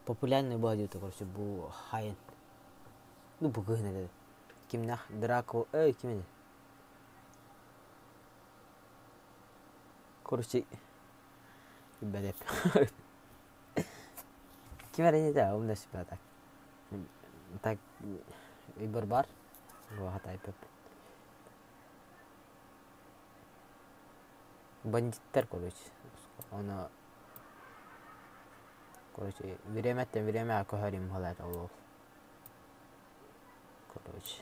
Популярный был это, короче, был Хайен. Ну, погнали. Кимнах, Драко, ким короче, ребят, кем да, умный себя так, и барбар, вот тайп, бандитер, короче, время кохарим халат алло, короче,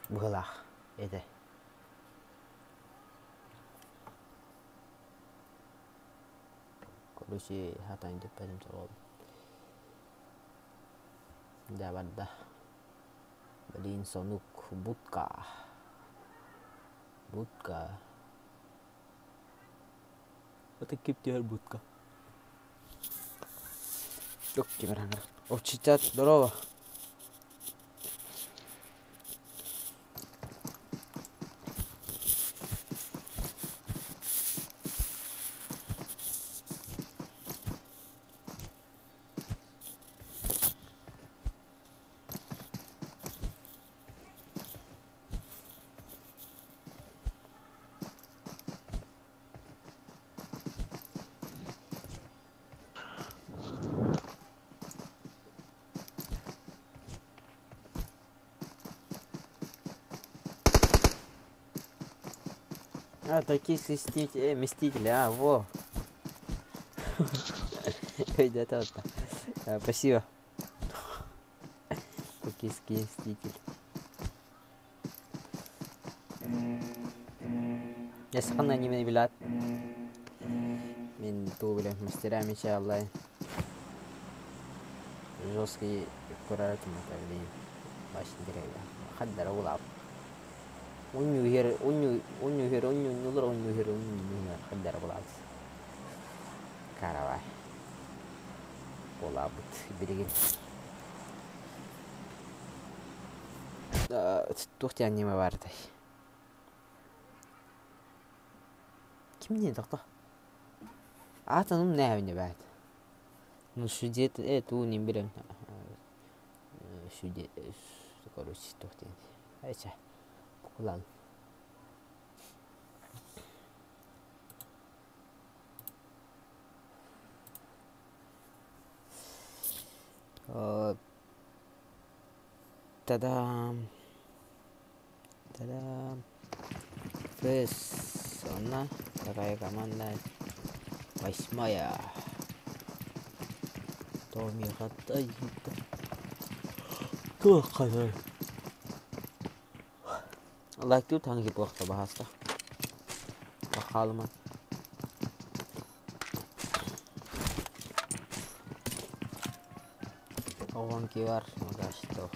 бухлах, это. Короче, хата индепендент рол. Да, бада. Блин, сонук, будка. Вот такие птицы будка. Ёпки, братан. Овчичат, здорово. А, такие мстители, во. Где-то вот. Спасибо. Токийский мститель. Если он не билет. Мен тубелем мастерам иншаллах. Жесткий курорт мотовлин. Башин деревья. Хаддара улап. Унюхер. Хаддара улап. Каравай. Улап. Берегин. Тухти аниме vardı. Kim ne doktor? Атаным нәвіне бәді. Ну, шудет, у не берем. Шудет, короче, тоқтен. Айча, бұқылан. Тадам. Фэс. Она такая команда. 8-я. Томи хаттай. Тоқай. Лайкту танги бақта бахаста. Бақалман. Оған ки бар, магашто.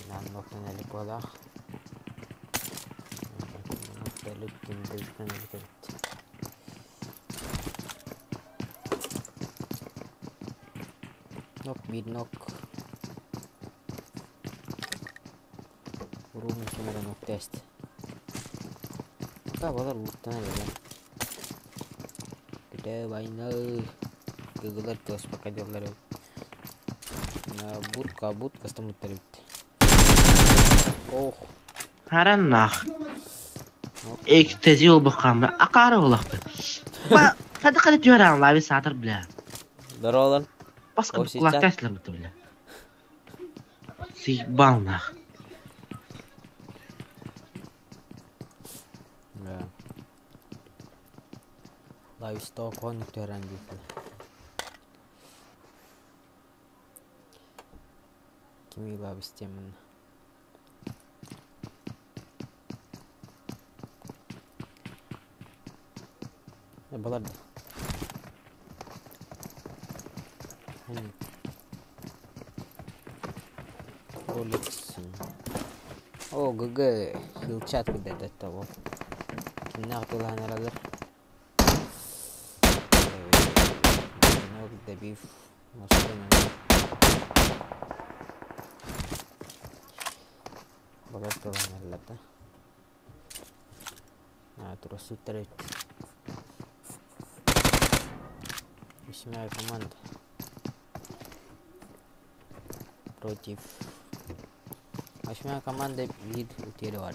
Нан нокнан әлі болақ. Nok bir nok. Vurulmuş sonra nok test. Kabalar vurttan ya. Gede bayna. Gegeler terus pakai jollar. Nah, kabut custom terbit. Oh. Harannak. Ektezi yol bakanma. Akara olaqdı. Ba, sadaqada diyoran lavi satır bile. Darolan. Başka bir kulak taşlar mı bile. Sihbanlaq. Ya. Live stock on diyoran gitu. Kimi live istemen. Balardı. Oh, GG. He'll chat with that tao. Kina tulah naragar. No, the beef. Balar tulah naralata. Nah, terus sutret. Восьмая команда против. Восьмая команда вид утеряла.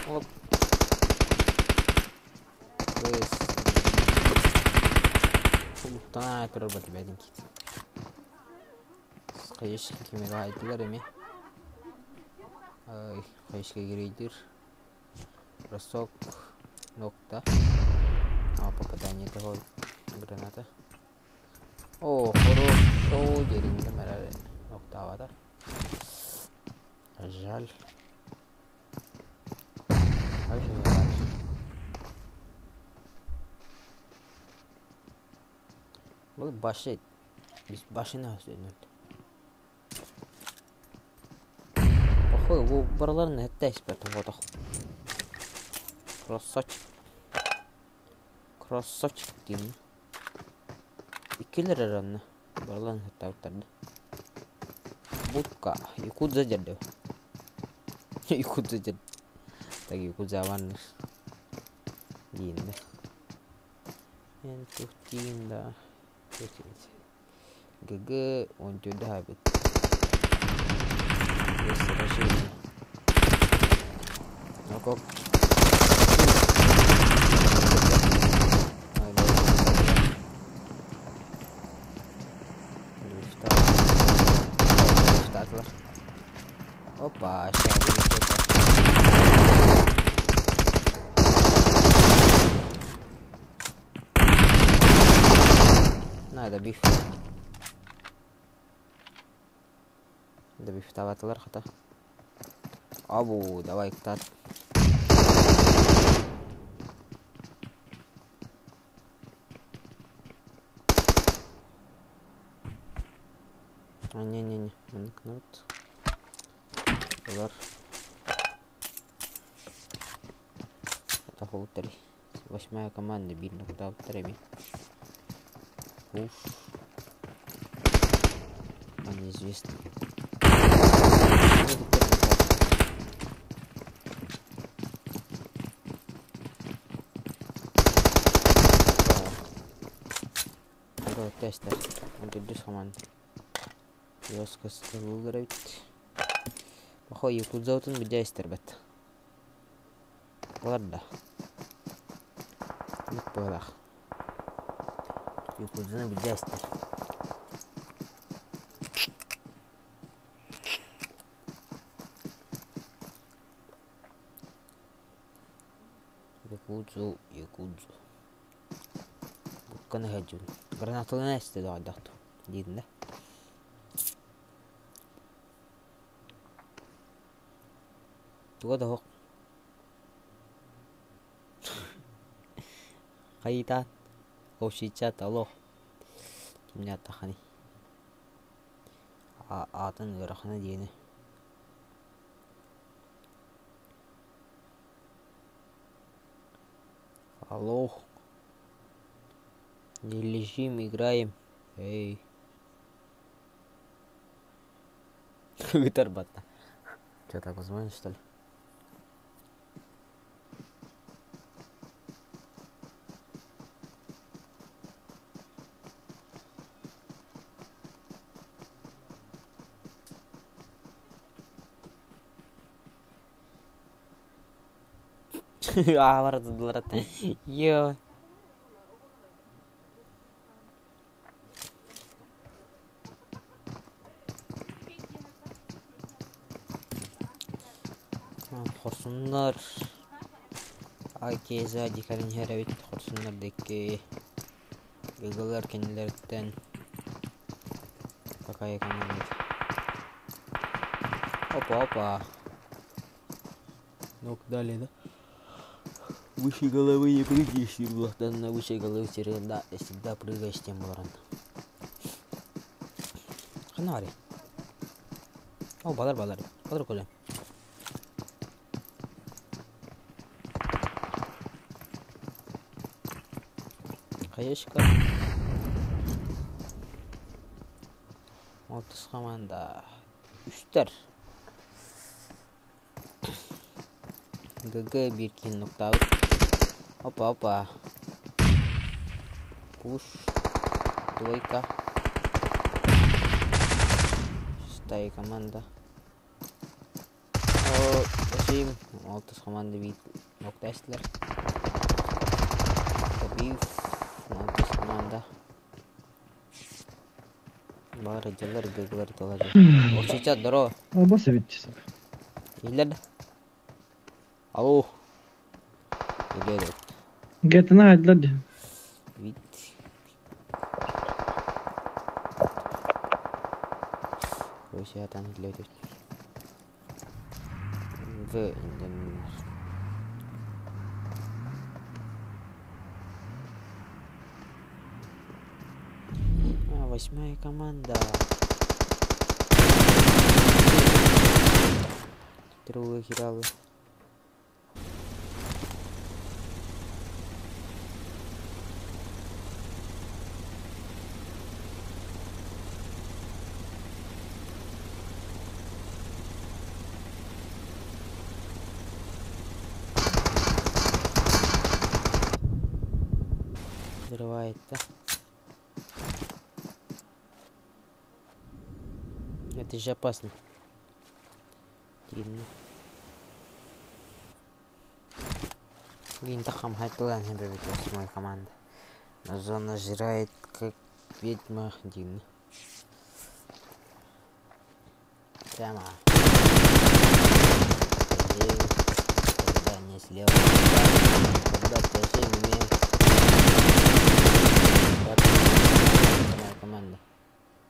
Оп. Тана турбат бәдинки. Скайш кимега айтылар эме. Кайышка гирейдер. Бросок. Нокта. Попадание того граната. О, хорошо. Деринде мераре. Нокта аватар. Жаль. Бұл башы. Біз башына өсінеді. Охой, бұл барларын әтті әспәтім ғодақ. Кросочек деймін. Икелер әранны. Барларын әтті ауттарды. Будка. Якудза жәрді. Якудза жәрді. Так якудза аванныр. Дейінді. Мен тұқтейінді. ГГ 14 habit. Сражение. Нокок. Опа, сейчас будет. Надо биф. Да биф таватылар хата. Абу, давай ктат. Не-не-не, мыныкнут. Олар. Это холтери. 8-я команда бир нокта авторами. Уф. Неизвестно. Давай тестер. Он тут дус команда. Yoskası olur evet. Bak Yakuza'nın bir tester bet. Var da. Bak böyle. Yakuza'nın bir tester. Yakuza. Bukanı hacun. Granatlı ne istedi o adamı? Dinde. Tuh dah hok. Kaitan. Koshicha talo. Kimnya tahani. Атын yarahana diyene. Алло. Не лежим, играем. Эй. Гитар бата. Что так возможно, что ли? Ворот. Ё. Хорсуннар. Аке сзади каринхеровит хорсуннар деке. Гыгалар кенелерден. Какая команда? Опа. Ну далее, да? Выше головы не прыгаешь, на выше головы всегда прыгаешь тем ворон. Ханари. О, бадар коля. Каяшка. Отыз команда. Үстер. ГГ биркин нокта. Опа. Пуш. Двойка. 6-я команда. О, 6 команда бит ноктастылар. Биф. 6 команда. Бары жалар гыглар толады. Ошича здорово. Албасы биттисің. Келер. Алло. Келер. Гетіні айдылады. Вит. Rusya tanıtılıyor. Ve inanılmaz. 8-я команда. Вторую хералу. Взрывается. Это же опасно. Гинтахам хайтулан хебевит 8-я команда. Зона жирает как ведьма Дин. Прямо. слева. Ребят, зачем мне? Моя команда.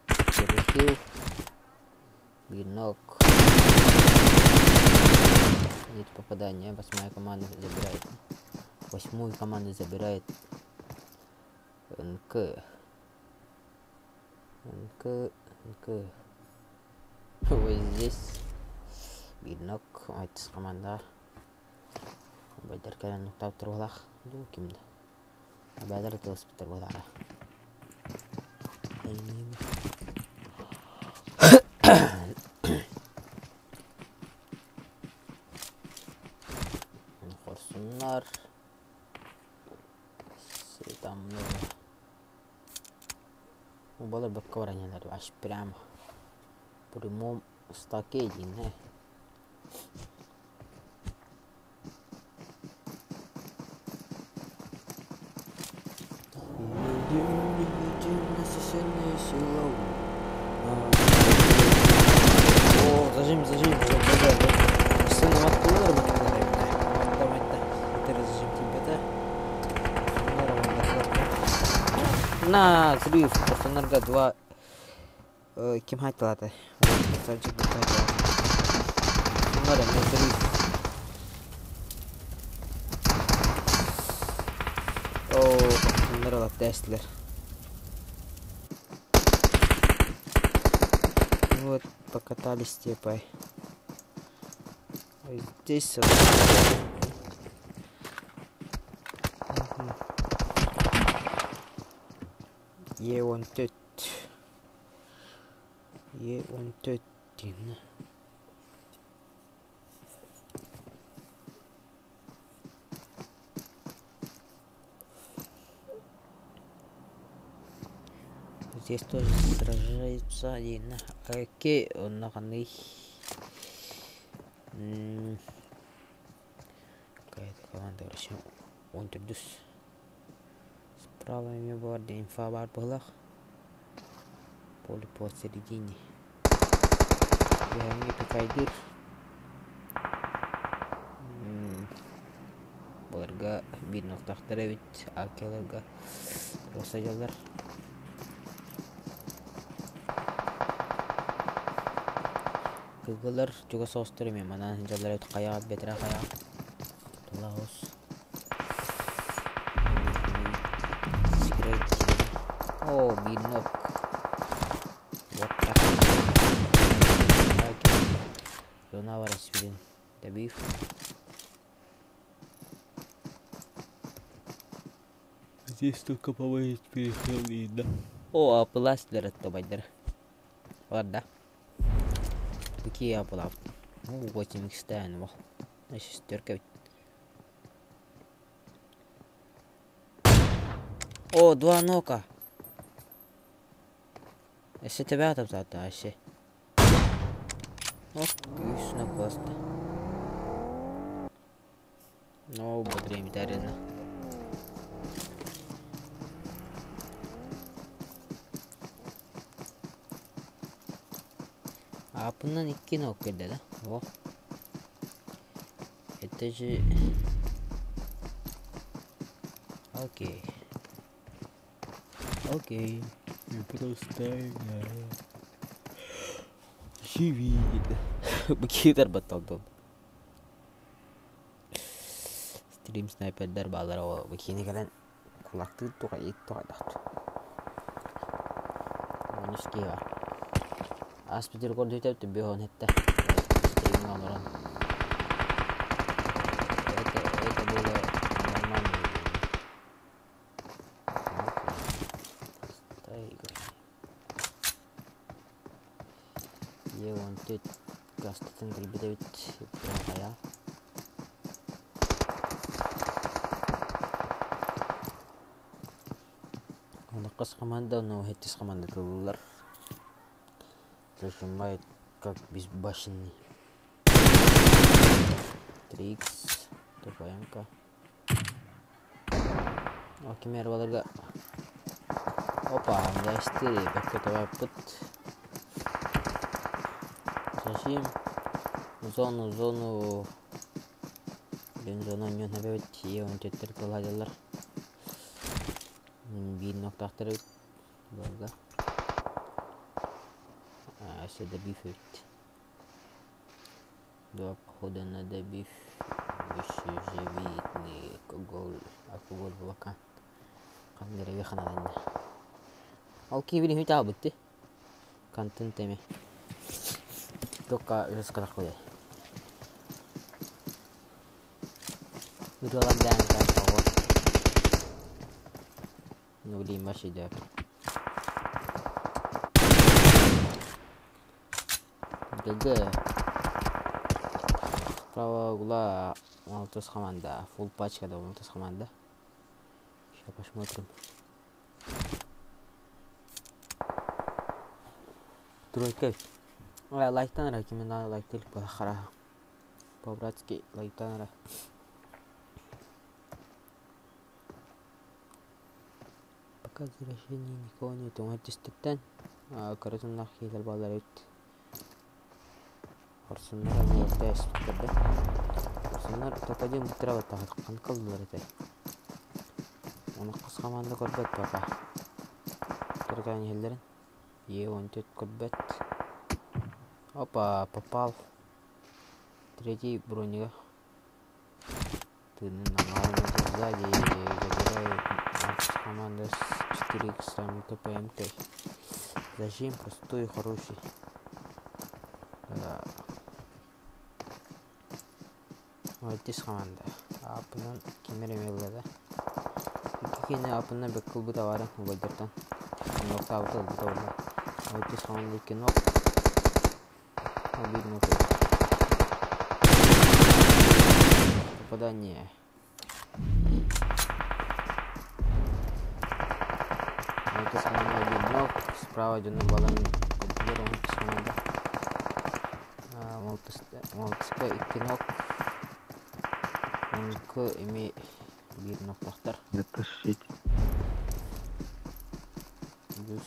Перехил. Бинок. Нет попадания. 8-я команда забирает. 8-ю команду забирает НК. Вот здесь бинок. Айтыс команда. Байдар калан нуктап турулах. Ду кимде? Байдар тылыс битер болара. Хорсунlar. Selamlar. Bu balık bakka varanyalar baş primo. Primo stacking ne? О, зажим. Сына открыла бакка. Давай. Это зажим тебя. На взрыв Пастанарга 2 кем хатилады. Сальчик бутады. Надо на взрыв. О, Пастанарга Теслер. Вот покатались степой. Здесь вот. Ye-130 здесь тоже сражается один окей он наханный какая-то команда вообще он тудус справа ими бар инфа бар булах поле посередине я не пикайдыр Бұларға бір ноқтақтары өт акелерға росайалар. Кылгылар juga соостыры мен манан жалар өт қаяғат бетіра қаяғат. Тұлағыз. О, bir nok. Вот так. Жона var аспирин. Табиев. Здесь только помогает перехил видно. О, апластер это байдер. Ладно. Какие аплав? Ну, 8 их стану. На шестерка. О, 2 нока. Если тебя там затащи. Оп, вишна просто. Ну, бодрее метарина. Апынан 2 нок келді да? О. Это же... Окей. Окей. Просто... Живи. Бакидар баталдон. Стрим снайпердер балар бакини калан кулакты туга дат. Онишки бар. Аспитер көрдөйтөп беон хетте. Стрим номерон. Это было нормально. Ye-130 гастатын килбедебит кая. Онакас команда, но хеттис команда тылылар. Зажимает как безбашенный. 3х, ТПМ-ка. Окей, баларга. Опа, ястыри, какой-то пут. Зажим. Зону Итен зона ньон хабет тие он теттер кыладылар. Bir noktahtarı burada. Aşağıda bir füt. Dua kodana da bir живитни гол акугол бакан. Кандere ви ханаданда. Ал кибини хит абытты. Кантын теме. Тока раскалак коя. Удаlan dan kan kawat. Nudi masih dah. Gege. Права угла 30 команда. Фул пачка да 30 команда. Сейчас посмотрим. Тройка. Лайктан ра ким надо лайктелик бахара. По-братски лайктан ра. Пока возвращение никого нет. Он артистиктен. Каратуннах хилер балар өт. Орсундар аны тест кырды. Орсундар топаден бутырабат тагы калдылар эте. Оны кыз команда көрбөт пока. Кырган елдерин. Е14 көрбөт. Опа, попал. Третий бронига. Тынын намарына сзади забирает команда с 4х там КПМТ. Зажим простой и хороший. Артист команда. Апынан кемер эмелде. Икини апынан бек кылбы да бар голдерден. Нокта алды да. Артист команда кино. Обидно. Попадание. Артист команда обидно. Справа идет на балан. Артист команда. Молтыска кино. К ими bir noktahtar. Затащить. Düz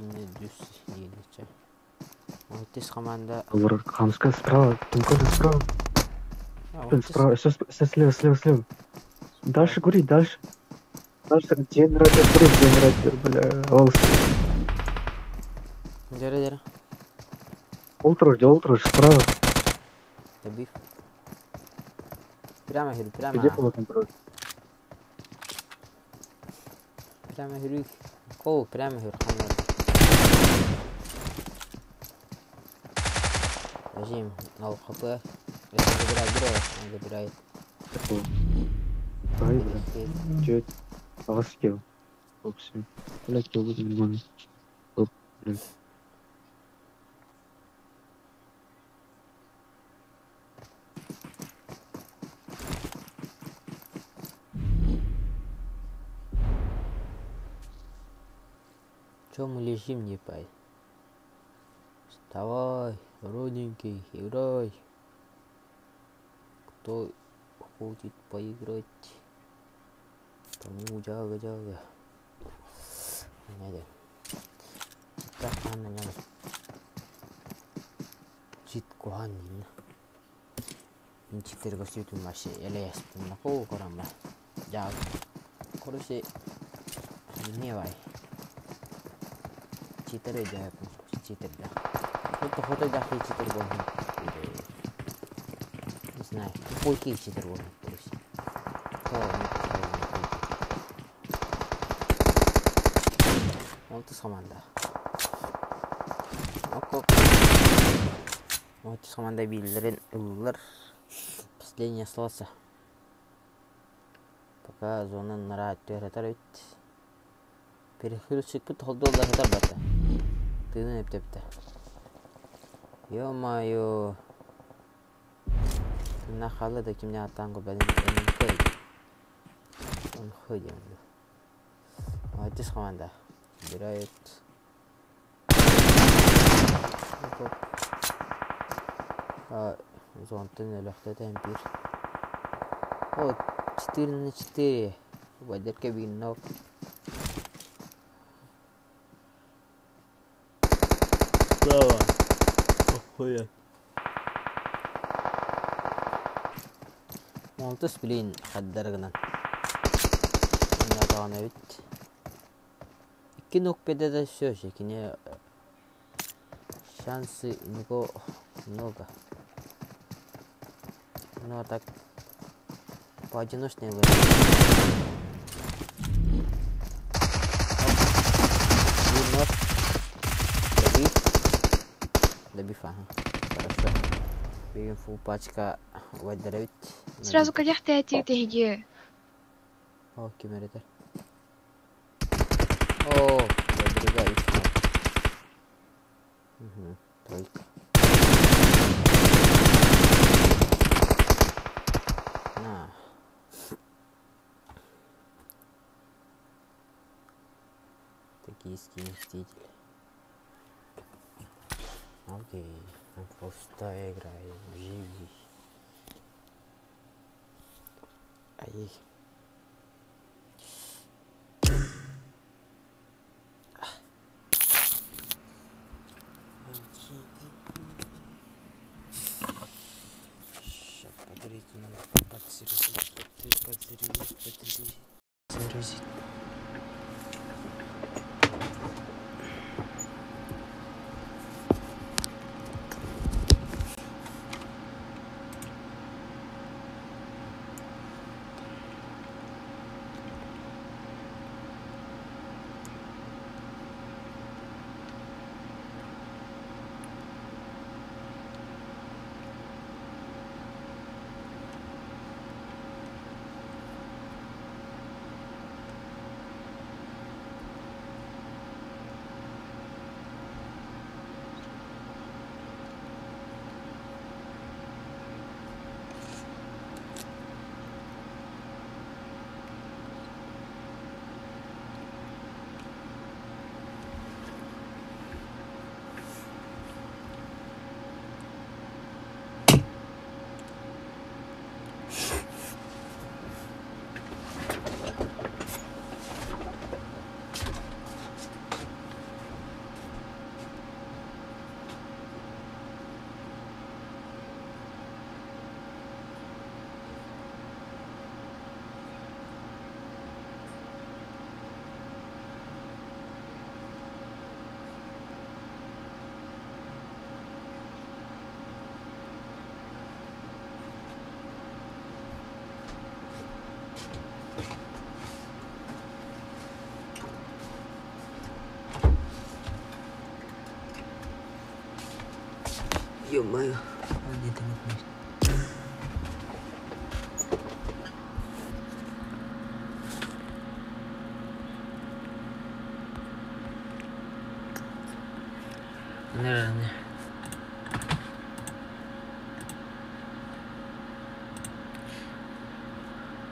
едица. Артист команда. Хамска справа. Тимко справа. Справа. Сейчас слева. Дальше кури, дальше. Дальше генератор, бля. Волос. Дера. Ултрош, справа. Добив. Прямо хири, Где было контроль? Прямо хири. Прямо хири. Режим на ЛХП. Он забирает. Такого. Ай, бля. Чё это? Аваскел. Все. Блядь, я буду нормально. Оп, блядь. Чё мы лежим, не пай? Вставай, родненький, играй. Кто хочет поиграть? Тому жага. Надо. Так, она не. Чит куанин. Инчитер госиту маши. Элес, на кого корама. Жага. Короче, не вай. Читер идет, читер да. Фото да читер гон. Не знаю, какой читер гон. Артист команда. Артист команда билдерин улар. Последний остался. Пока зона нара тёратарыт. Переход çıkıp holda oldu kadar battı. Tığını hep. Yo-mayo. Tığına halı da kimle atan ko benim koydu. Onu koydu. Артист команда. Собирает. Зонтын лёхтадан бир. О, 4-4. Вадерке биннок. Bravo. Охуя. Montes bilin haddargınan. Yatağın evet. İki nokbede de söz ekine şansı niko много. Но так поодиночной войне. Добив, ага. Хорошо. Бегем фул пачка выдравить. Сразу кадяхты эти тихи. О, кемеретер. О, выдвигай. Угу, тройка. На. Токийский мститель. Окей, просто играем, живи. Ай. Сейчас подорить надо подзарядить. Ё-моё, они там отметят. Наверное.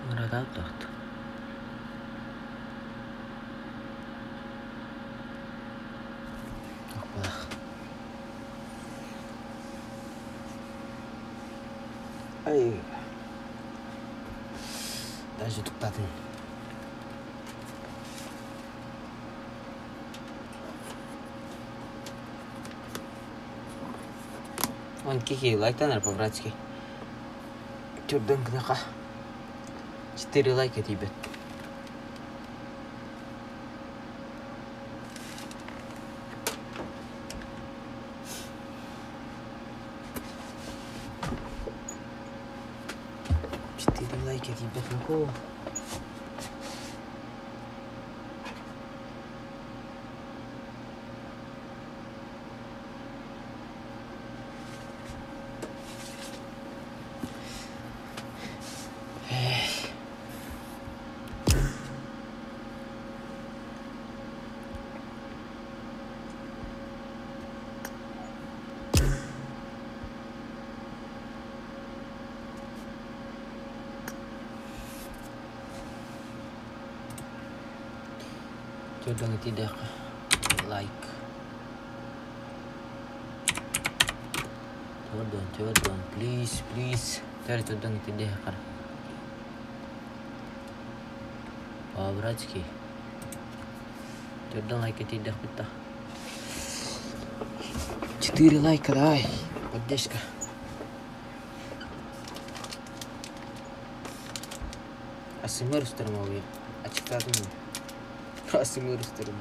Мурада тахт. Ай. Даже туктадым. Он кихи лайктанар по-братски. Түрдөн кынака. 4 лайка тибет. Лайки тебе такого. Tudang tidak like. Tudang, please. Cari tudang tidak kar. Братики. Tudang like tidak kita. 4 лайка, давай. Поддержка. ASMR isterim abi. Açıkladım mı? ASMR isterim.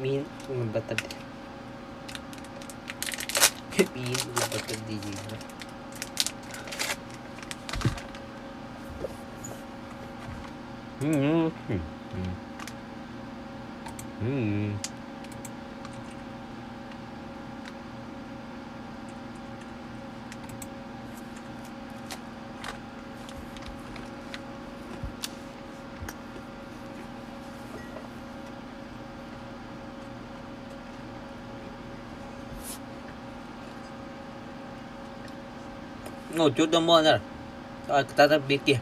Min ngebatat. Min ngebatat di sini. No, chút đâu mua ra. Ta biết kìa.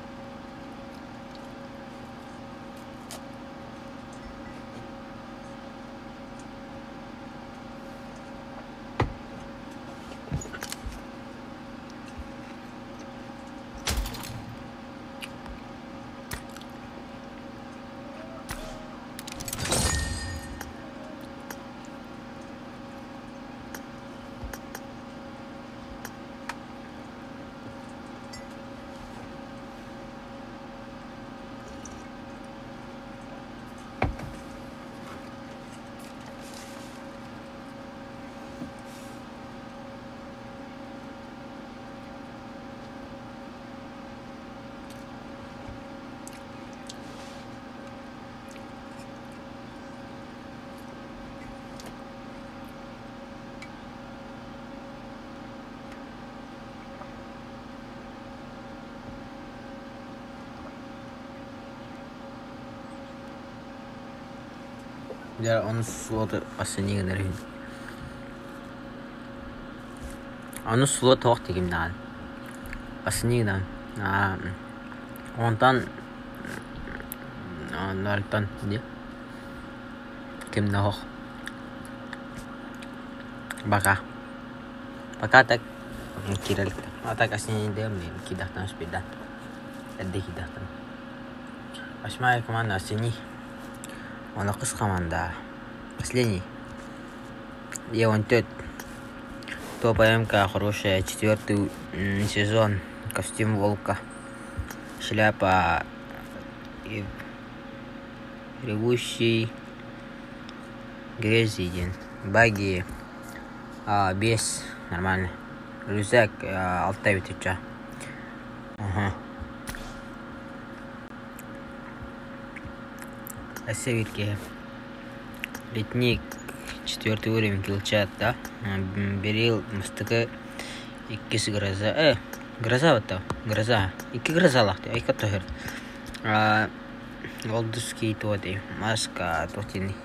Ya onu slota asini gönderin. Onu slota waktu gimana? Asini gimana? Ondan nartan dia. Gimana hoch? Baka tak kira tak asini dia kidah tan sepeda. Ada kidah tan. Asmai kemana asini? وانا قص команда последний я вон тот топовая МК хорошая 4-й сезон костюм волка шляпа и ревущий грязидин баги без нормально рюкзак Алтай ветряча Северки. Летник 4 уровень килчат, да? Берил мастыгы 2 гроза. Гроза вот то. Гроза. 2 грозалахты. Ай катахыр. Голдуский тоди. Маска тотини.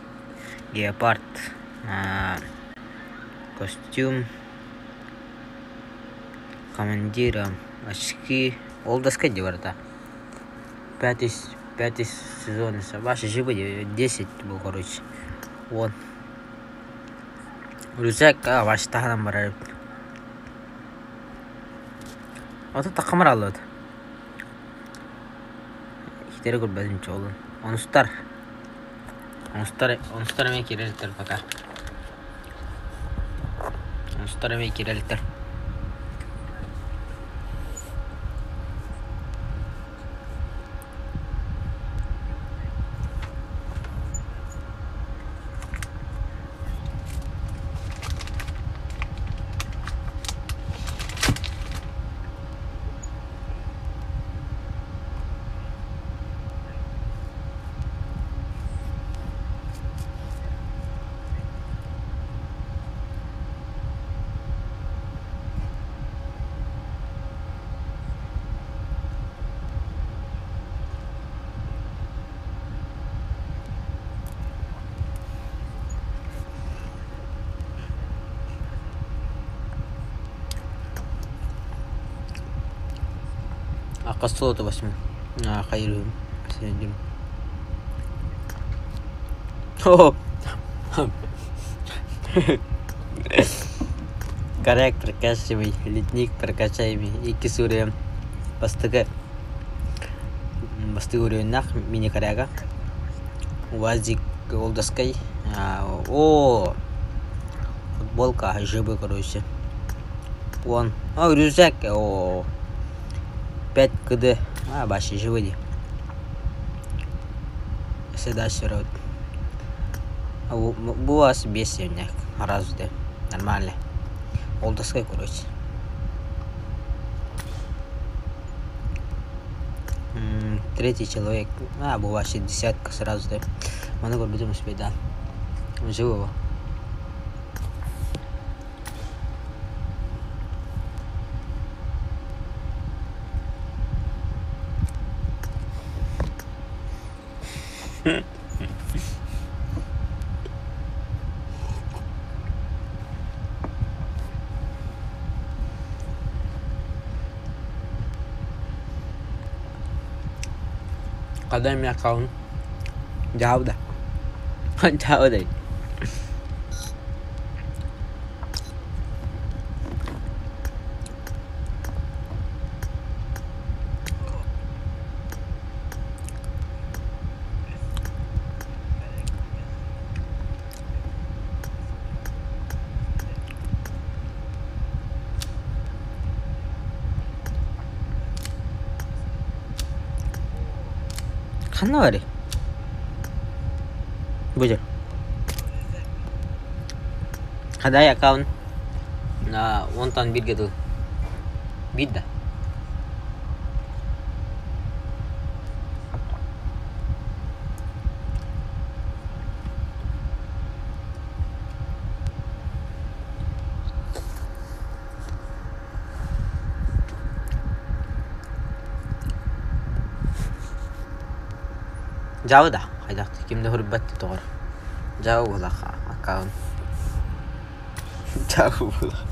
Геопард. Костюм. Командира. Очки. Олдаска деварда. 5 сезон, ваши живы 10 был, короче. Вот. Рюкзак, ваш тахам барар. Вот это камера лот. Хитер гол базин чолон. Он стар мне кирелтер пока. Он стар мне кирелтер. Akasot basma. Khairum. Sejum. Oh. Коррект прокачивай, ледник прокачай, и кисурем. Бастыгы. Басты уреннах мини коряга. Уазик олдаскай. О. Футболка жибы, короче. Вон. Рюкзак. О. 5 КД. Баши живыди. Дальше рот. Буас без сегодня. Разве нормально. Олдаскай, короче. Третий человек. Бува 60 сразу, да. Много будем успеть, да. Живого. Kada mi account jauh dah. Jauh deh. Khana var. Bujur. Ada account na wonton bid gitu. Bid dah. Jauh dah, aja kim dah hurbat tu orang. Jauh lah account. Jauh lah.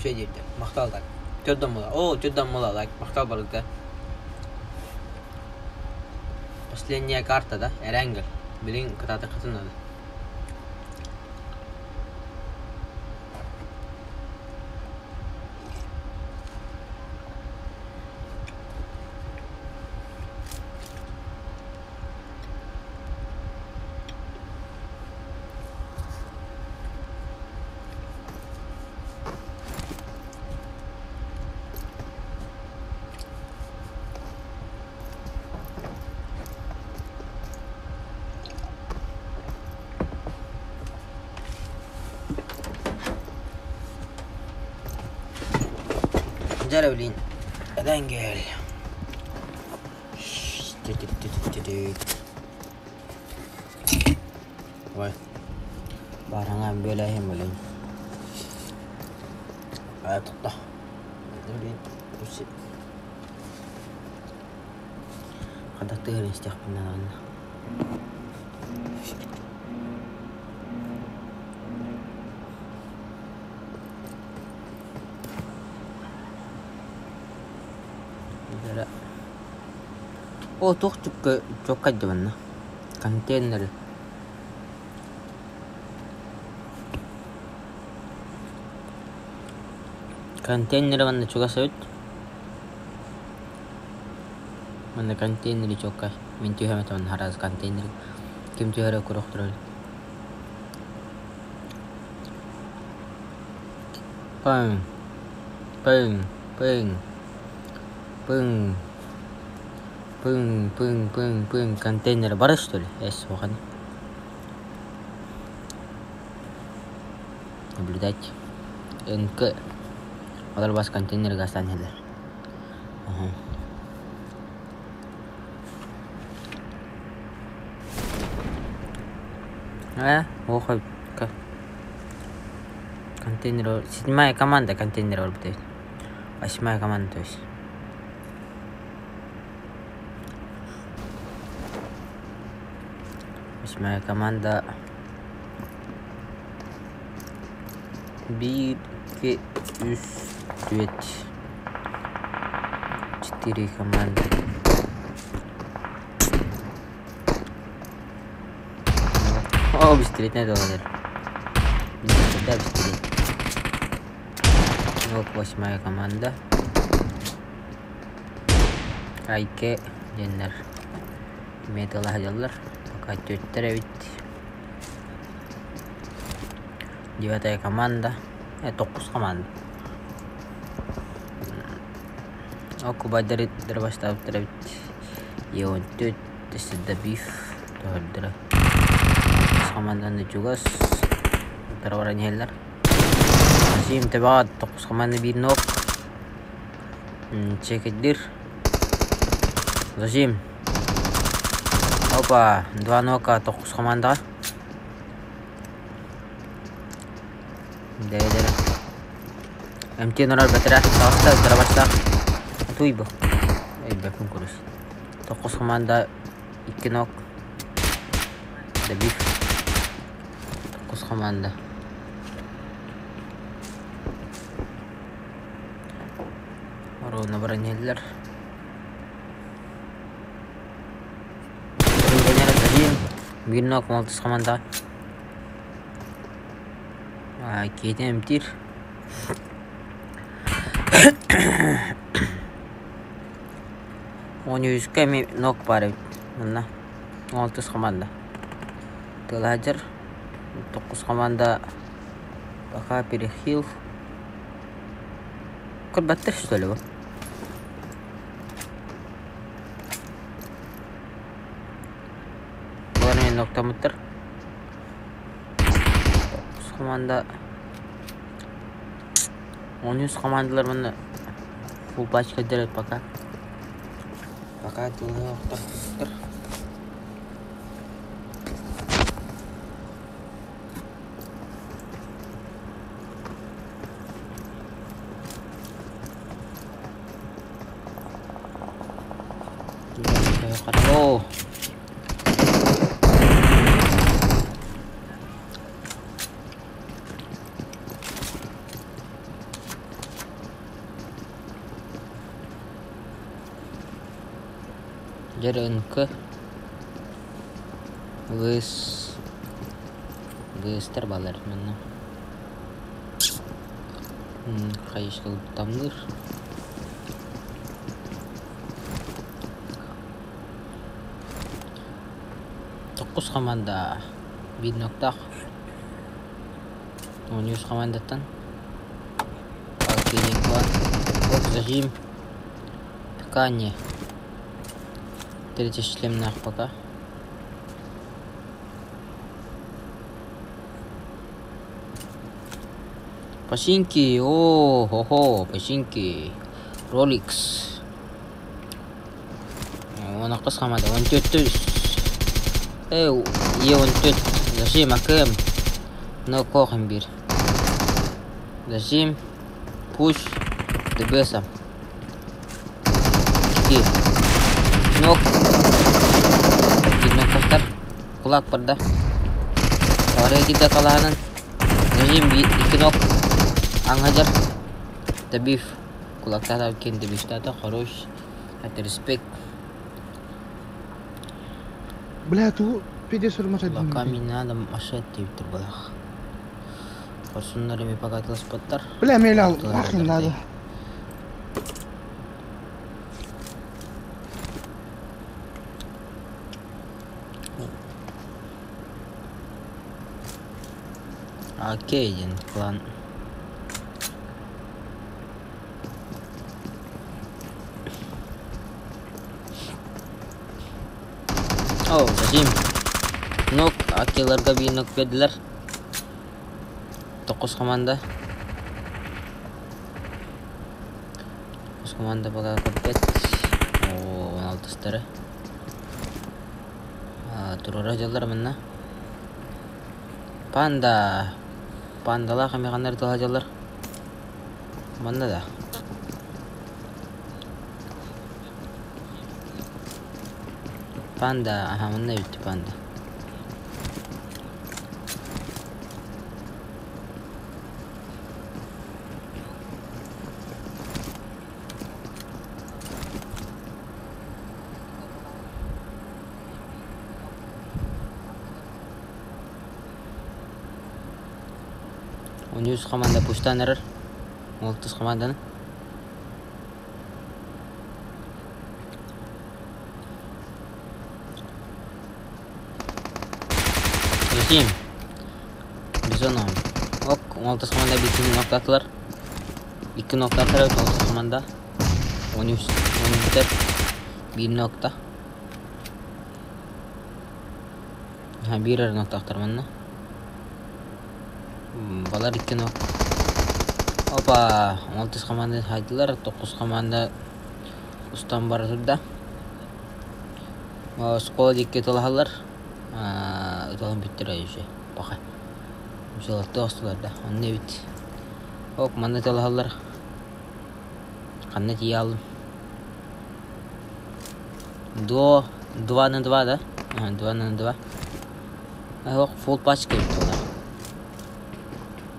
Şey diyeyim de, maktal da. Türden mola. Türden mola, like, maktal balık da. Последняя карта, да? Эренгер. Блин, когда-то хотел надо. Jarolin. Erengel. Wah. Barang ambil lah yang boleh. Tuh. Ini pusing. Kada tığın istiyaq bundan. Oh, tuh çok kaydı bana. Konteyner. Konteyner bana çok asut. Bana konteyner çok kay. Min tüy hemen tamam haraz konteyner. Kim tüy hara kuruk durur. Pang, pang, pang, pang. Pung контейнер бар что ли? Есть оған. Наблюдать. НК. Олар бас контейнерге астанелер. Охай. Контейнер. 7-я команда контейнер бар бітеді. 8-я команда то есть. Моя команда 1, 2, 3, 4 4 команды. О, быстрее не доллар. Быстрее. Вот 8-я команда. Айке Деннер. Металл хаjallar. Пока Девятая команда. Это 9 команда. Оку байдарит дырбаштап тұрабит. Еуін төт тесідді биф. Төхілдірі. Команданы жүгіз. Тарваран елдер. Азим табағад 9 команда бір нок. Чекеддір. Зажим. Опа, 2 нока 9 командаға. Дәйдері. Әмтен ұрар бәтірі. Тағыста ұтыра баштақ. Туй бұл. Бәкін көріс. 9 команда 2 нок. Дәбif. 9 команда. Орауына баран елдер. Bir nok 6 команда. Кетем тир. Он yüzke mi nok бар. Мына 6 команда. Тылажыр 9 команда. Пока перехил. Курбаттыр что ли bu? Nokta mıttır. Komanda 10 komandalar bana full başka direkt пока это nokta mıttır. Oh. Jarınkı Gıstır balar bana. Kayışlı tamdır. Dokuz komanda 1 nokta 10 komandadan Алкиник var. Зажим. Ткани. 30 шлемных пока. Пашинки, о-хо-хо, пашинки. Rolex. Ona kıskamada 1400. İyi 14. Zajim akım. No koğum bir. Zajim. Push. Debesam. 2. Nok. kulak barda. Oraya gidip kalanın. Rejim iki nok. Angajar. Tabif. Kulakta da kendi biştata хорош. Это респект. Бля, ту педесор масадин. Ками надо машать типтер балах. Парсуннары ми покатылась поттар. Бля, мелял, нахрен надо. Окей, план. Oh, Rajim. Nok, akilarga bir nok verdiler. 9 komanda. 9 komanda bakal kompet. Oh, 16 stara. Turur ajalar mana? Panda lah kami kan dari tuh ajalar. Mana dah? Panda, aha mana itu panda. Unius komanda pushtan erer. 16 komandanı. Rejim. Bizonum. Ok, 16 komanda bikin nokta attılar. 2 nokta attılar 16 komanda. 13 biter. 1 nokta. Ha, birer nokta attılar mana. Balar 2 nokta. Opa, 16 komanda haydılar, 9 komanda ustan var sudah. Sekolah dikit olahalar. Udahan bitir aja sih. Pakai. Misalnya dostlar da. Anne bit. Ok, mana olahalar. Kanne tiyalım. Dua na dua da. Dua na dua. Ok, full patch gibi olar.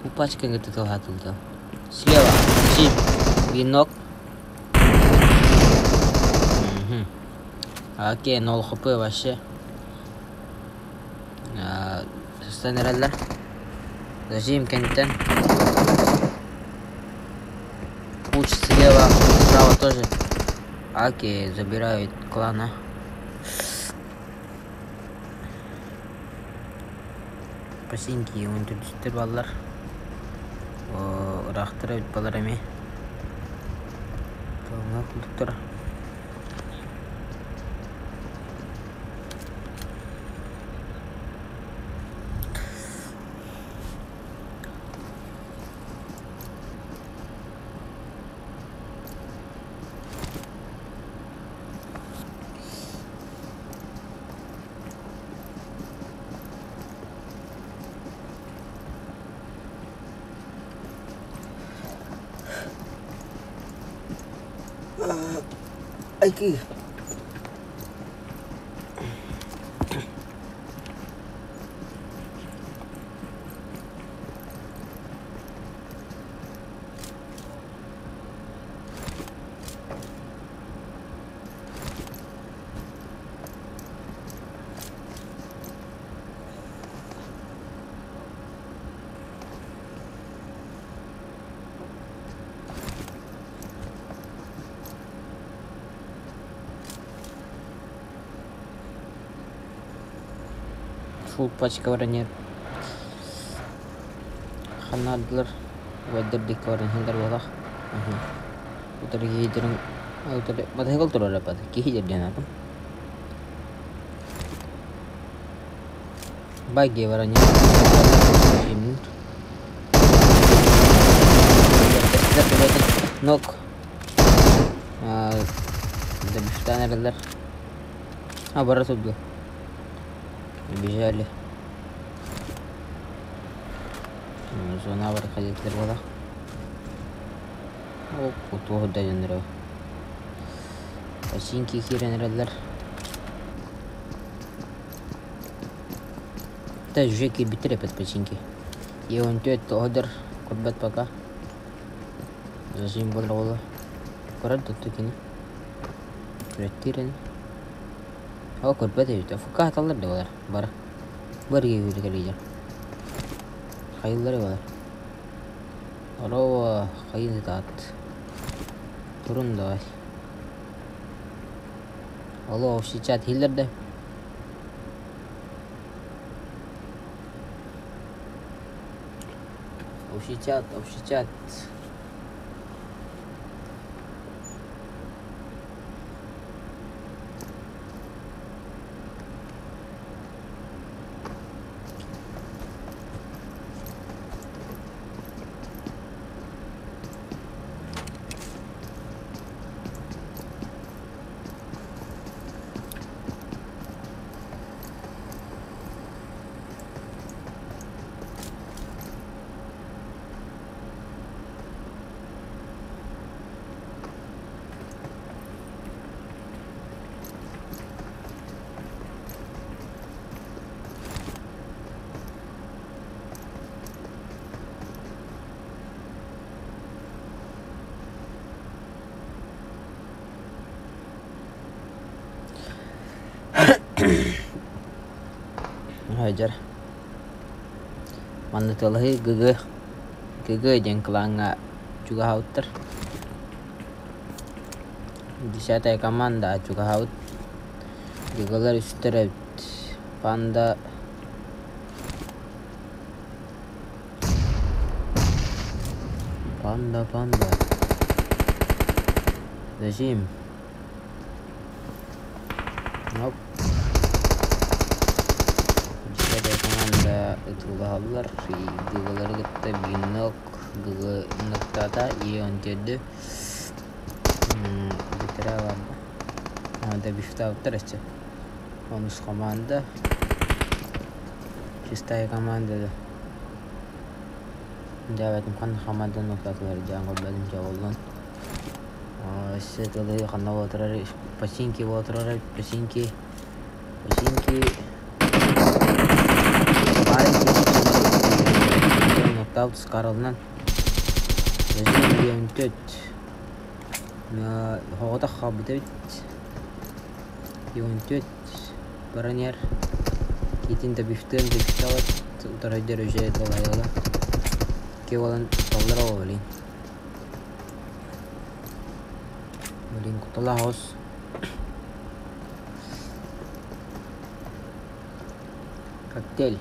Full patch gibi olahatıldı. Слева, Джим, винок. Окей, 0 хп вообще. Станераллар. Зажим контент. Пуч слева, справа тоже. Окей, забирают клана. Пасинки, он тут стерваллар. Рахтара бит балар эме. Таңа кулдуктар. Aquí. Full пачка варанер. Ханадылар. Вайдердик варанхандар болах. Утар гейдерин. Утар бадайгал турар апады. Кихи жерден апын. Баги варанер. Нок. Дабиштанерлер. Бара судду. Бежали. Зона выходителер была. Оп, утуғы дайындырау. Пасинки хиренерлер. Та жеки битере починки. И он тёт одер кодбат пока. Зажим болола. Корат туттукини. Реттирен. О кодбат ит. Фука талар да бар. Барги үл келиже. Хайыллары бар. Ороо хайыл тат. Турунда. Алло, сейчас хиллерде. Общий чат. Hajar. Mana telahi gege jengkelanga juga hauter. Di saat kamanda juga haut. Gegelar istirahat. Panda. Rejim. Nope. Itu bahalar gegelar kita binok tata ion jadi biterawan ada bifta terus bonus komanda sistem komanda jawab kan komanda nokta jangan belum jawaban setelah karena water pasinki Tahu sekarang jadi yang tet na hoda khabdet yang tet baranyar itin da biften de biftat utara derece dolayla kewalan dollar olin kutala house cocktail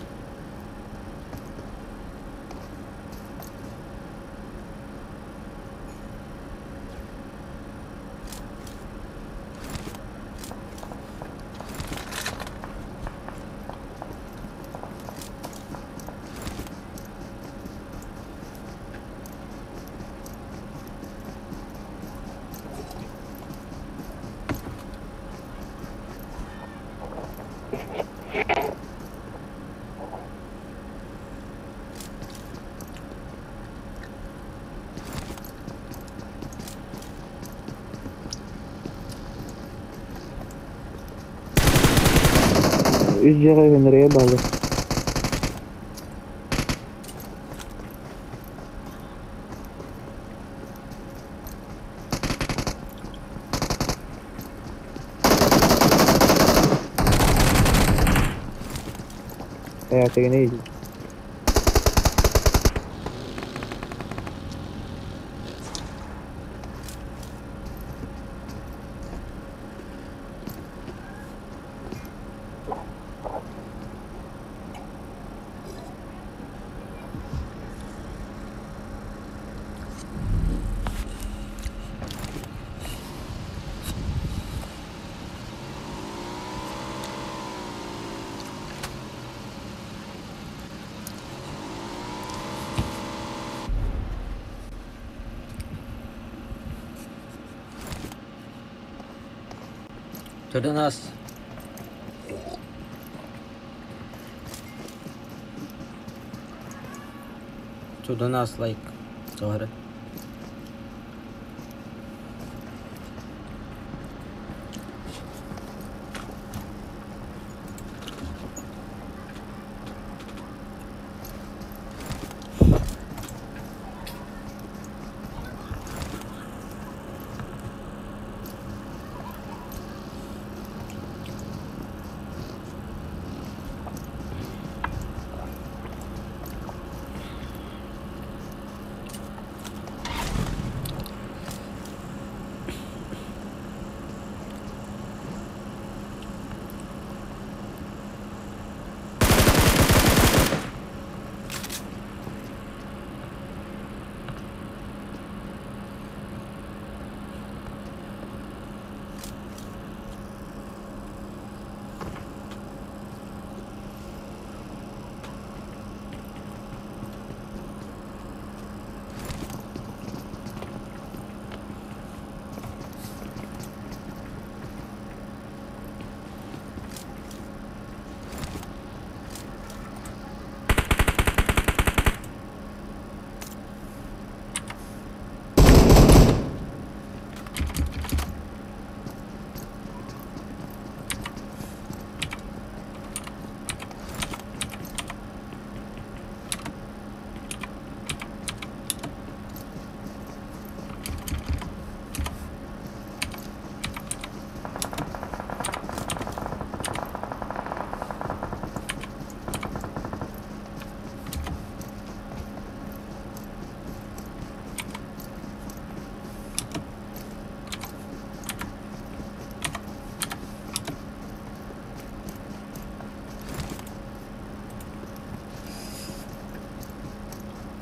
Üç jere nereye bağlı? Hayata neydi? To nas like Zohra.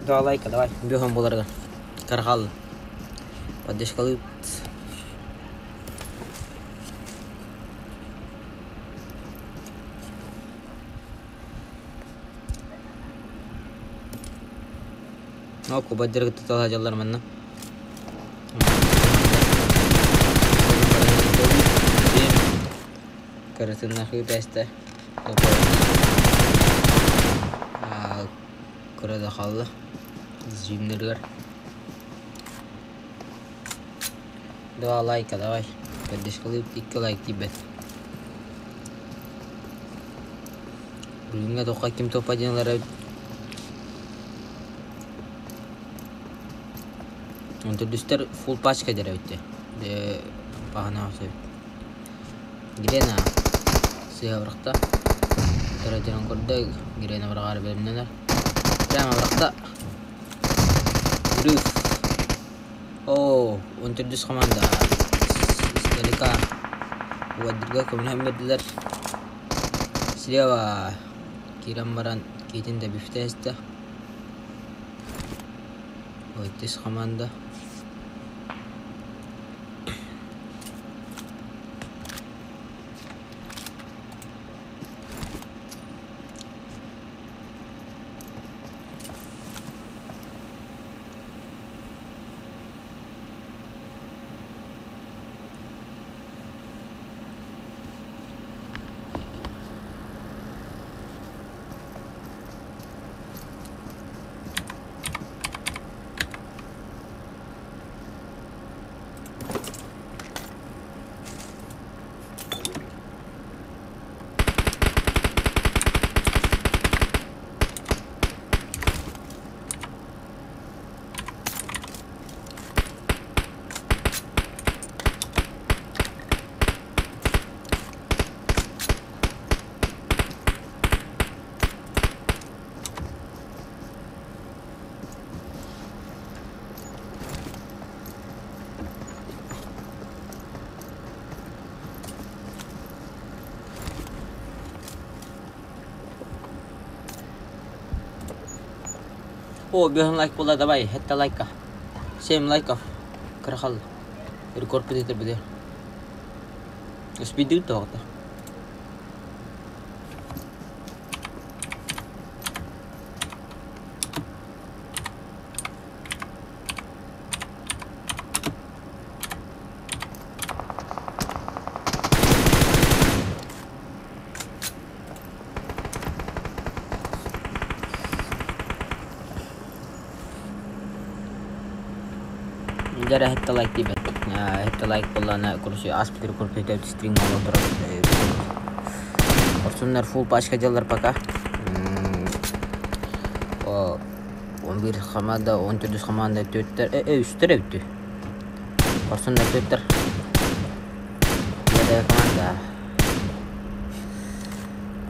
Два лайка, давай. Бегом буларга. Кархал. Поддержка. Aku bajar kita tahu jalan mana. Karena nak pesta. Kura dah kalah. Gym nergar. Dua like давай. Поддержка tiga like tiba. Belum ada hakim top aja lara. Untuk duster full patch kajar itu. De pahana saya. Girena. Saya berkata. Terajaran korda. Girena berkara benar. Jangan berkata. Roof. Oh, untuk dus komanda. Sekalika. Buat juga kemudian medlar. Siapa? Kiram baran kita tidak biftes dah. Oh, itu komanda. Oh, biar like pula давай, это лайка. 7 лайков. Кархал. Рекорд победитель будет. Спиди то-то. Jara hetta like tiba. Ya, hetta like pula nak kursi aspir kursi itu stream motor. Orsunar full patch kajalar paka. Oh, 11 kamada, 17 kamada Twitter. Üstüne bitti. Orsunar Twitter. Ada kamada.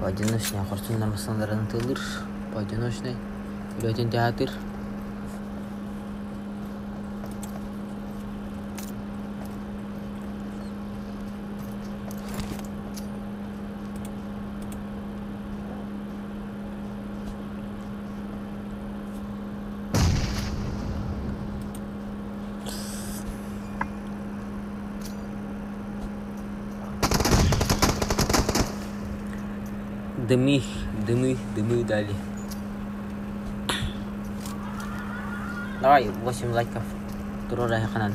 Pajanusnya orsunar masalahnya telir. Pajanusnya. Udah hadir. Дымы дали. Давай, 8 лайков. Турора ханан.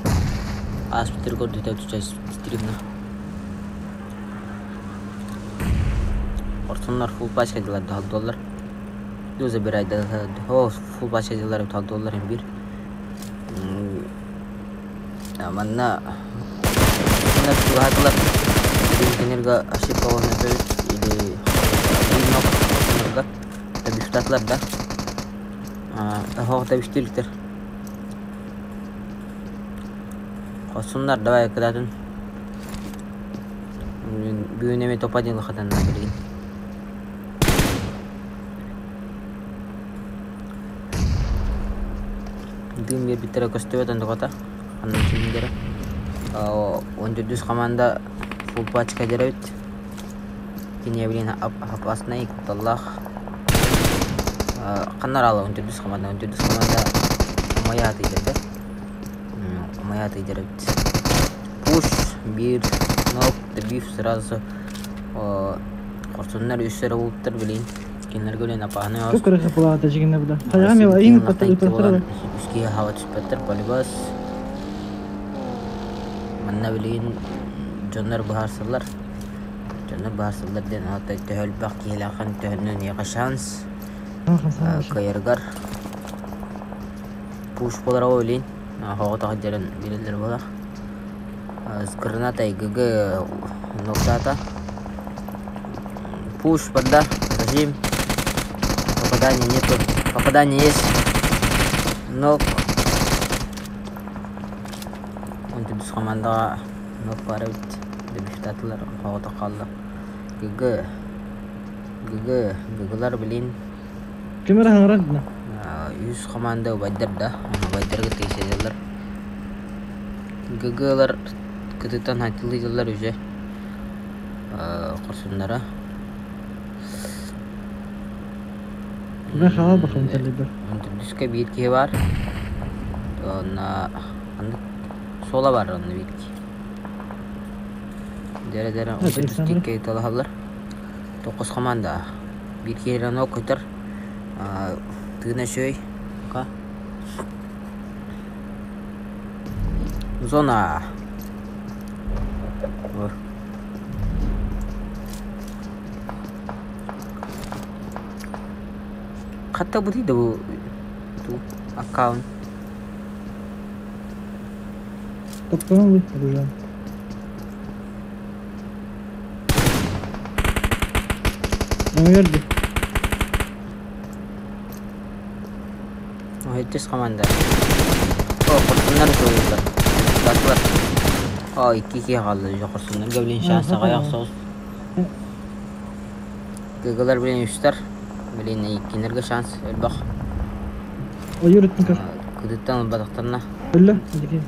Аспитер год это часть стримна. Орсоннар фул патч кадылар $2. Ду забирай да. О, фул патч кадылар $2 им бир. Аманна. Орсоннар фул хатылар. Энерго ошибка или tapi sudah dah. Tapi still ter. Orsunlar давай kadadun. Büyüneme topadın lakatan nagilin. Gün bir bittere kostuyordan dokata. Anlatayım dere. Onca düz komanda full patch kajaravit. Kini явление опасное, Allah Канаралы 14 команда Умая тыйдырды. Умая тыйдырды. Пуш бир нок дебиф сразу Корсундар үсері болуптар білейін. Кенлер көлен апағаны Çok kırık yapılar jiginde burada. Hayam ya iyi mi patır. Үскеге хава түспеттір полибас. Манна білейін жондар бағарсылар. Жондар бағарсылар ден атай төхіл бақ кейлақан төхінен еға шанс. Кайыргар. Пуш болар ау білейін. Хоғытағы жерін білелер болар. Скырнатай гг ноктата. Пуш подда. Зажим. Попадания нету. Попадание есть. Нок. Он тут с команда нок парит. Дебифтатлар хоғыта қалды. Гглар білейін. Kamera hangaragna. 100 команда байдар да. Байдарга тейседелер. Гглар кытытан хатылыйдылар уже. Корсундара. Ben hava bakalım talibe. Düzke bir iki var. Ona sola var onun bir iki. Dere düzke talahalar. 9 komanda. Bir iki yerin o kötür. Tığına şöy. Zona. Vur. Kata bu değil de bu account. Toplamam mı hocam? Ne verdi? Hiç komanda. Korsunlar koyuyorlar. Baklar. İki kaldı. Korsunlar. Gavlin şansa kayak sos. Gıgılar bilen üstler. Bilen ikinerge şans. Elbaq. O yürüttün kar. Kıdıttan badaktarına. Öyle. Hadi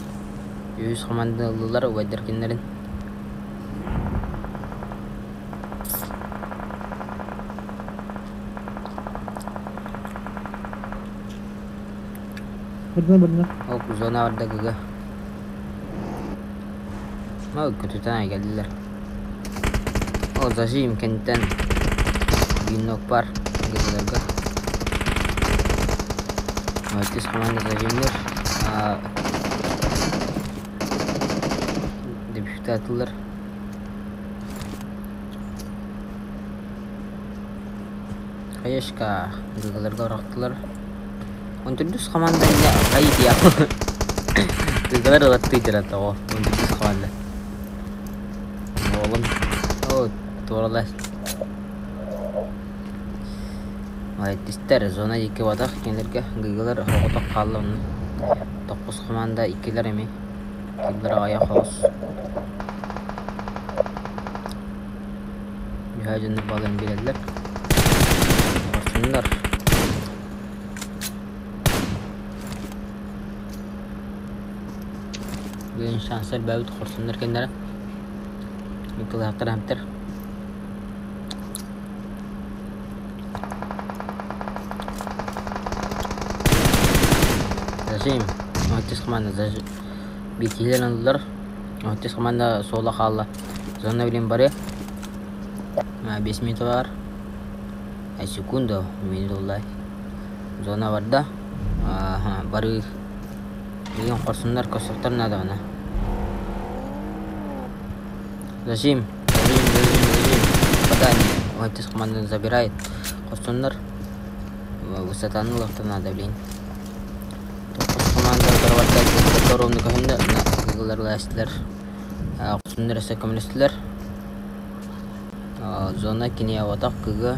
100 komandalılar ubaydarkinlerin. Buradan. O zona vardı gıgı. O kötüden geldiler. O zajim kentten bir nok var gıgılarga. Artis komanda zajimler. Debüşte atılır. Kayaşka gıgılarga uğraktılar. 14 komanda ile kayıt ya. Gıgılar uğrattıydır hatta o 14 komanda. Oğlum. O doğrular. Artistler zona 2 vadak kenlerge gıgılar hoğuta kaldı onun. 9 komanda 2'ler emi. 2'ler ayak olsun. Cihazını bağlayan bilirler. Korsunlar. Bugün şanslar bağıt korsunlar kendine. Yıkılı haftır hamtır. Zajim. Artis komanda zajim. Bir kiler aldılar. Artis komanda sola kaldı. Zona bilin bari. 5 menit var. Segundo menit olay. Zona var da. Baru bilin korsunlar kosuklar nada ona. Zajim. Padanya. Artis komanda забирает. Korsunlar. Высотаны лохта надо блин. Команда Хорватия ровно кахында гыгылар ластылар. Корсундар esa коммунистлер. Зона кине аватак гыгы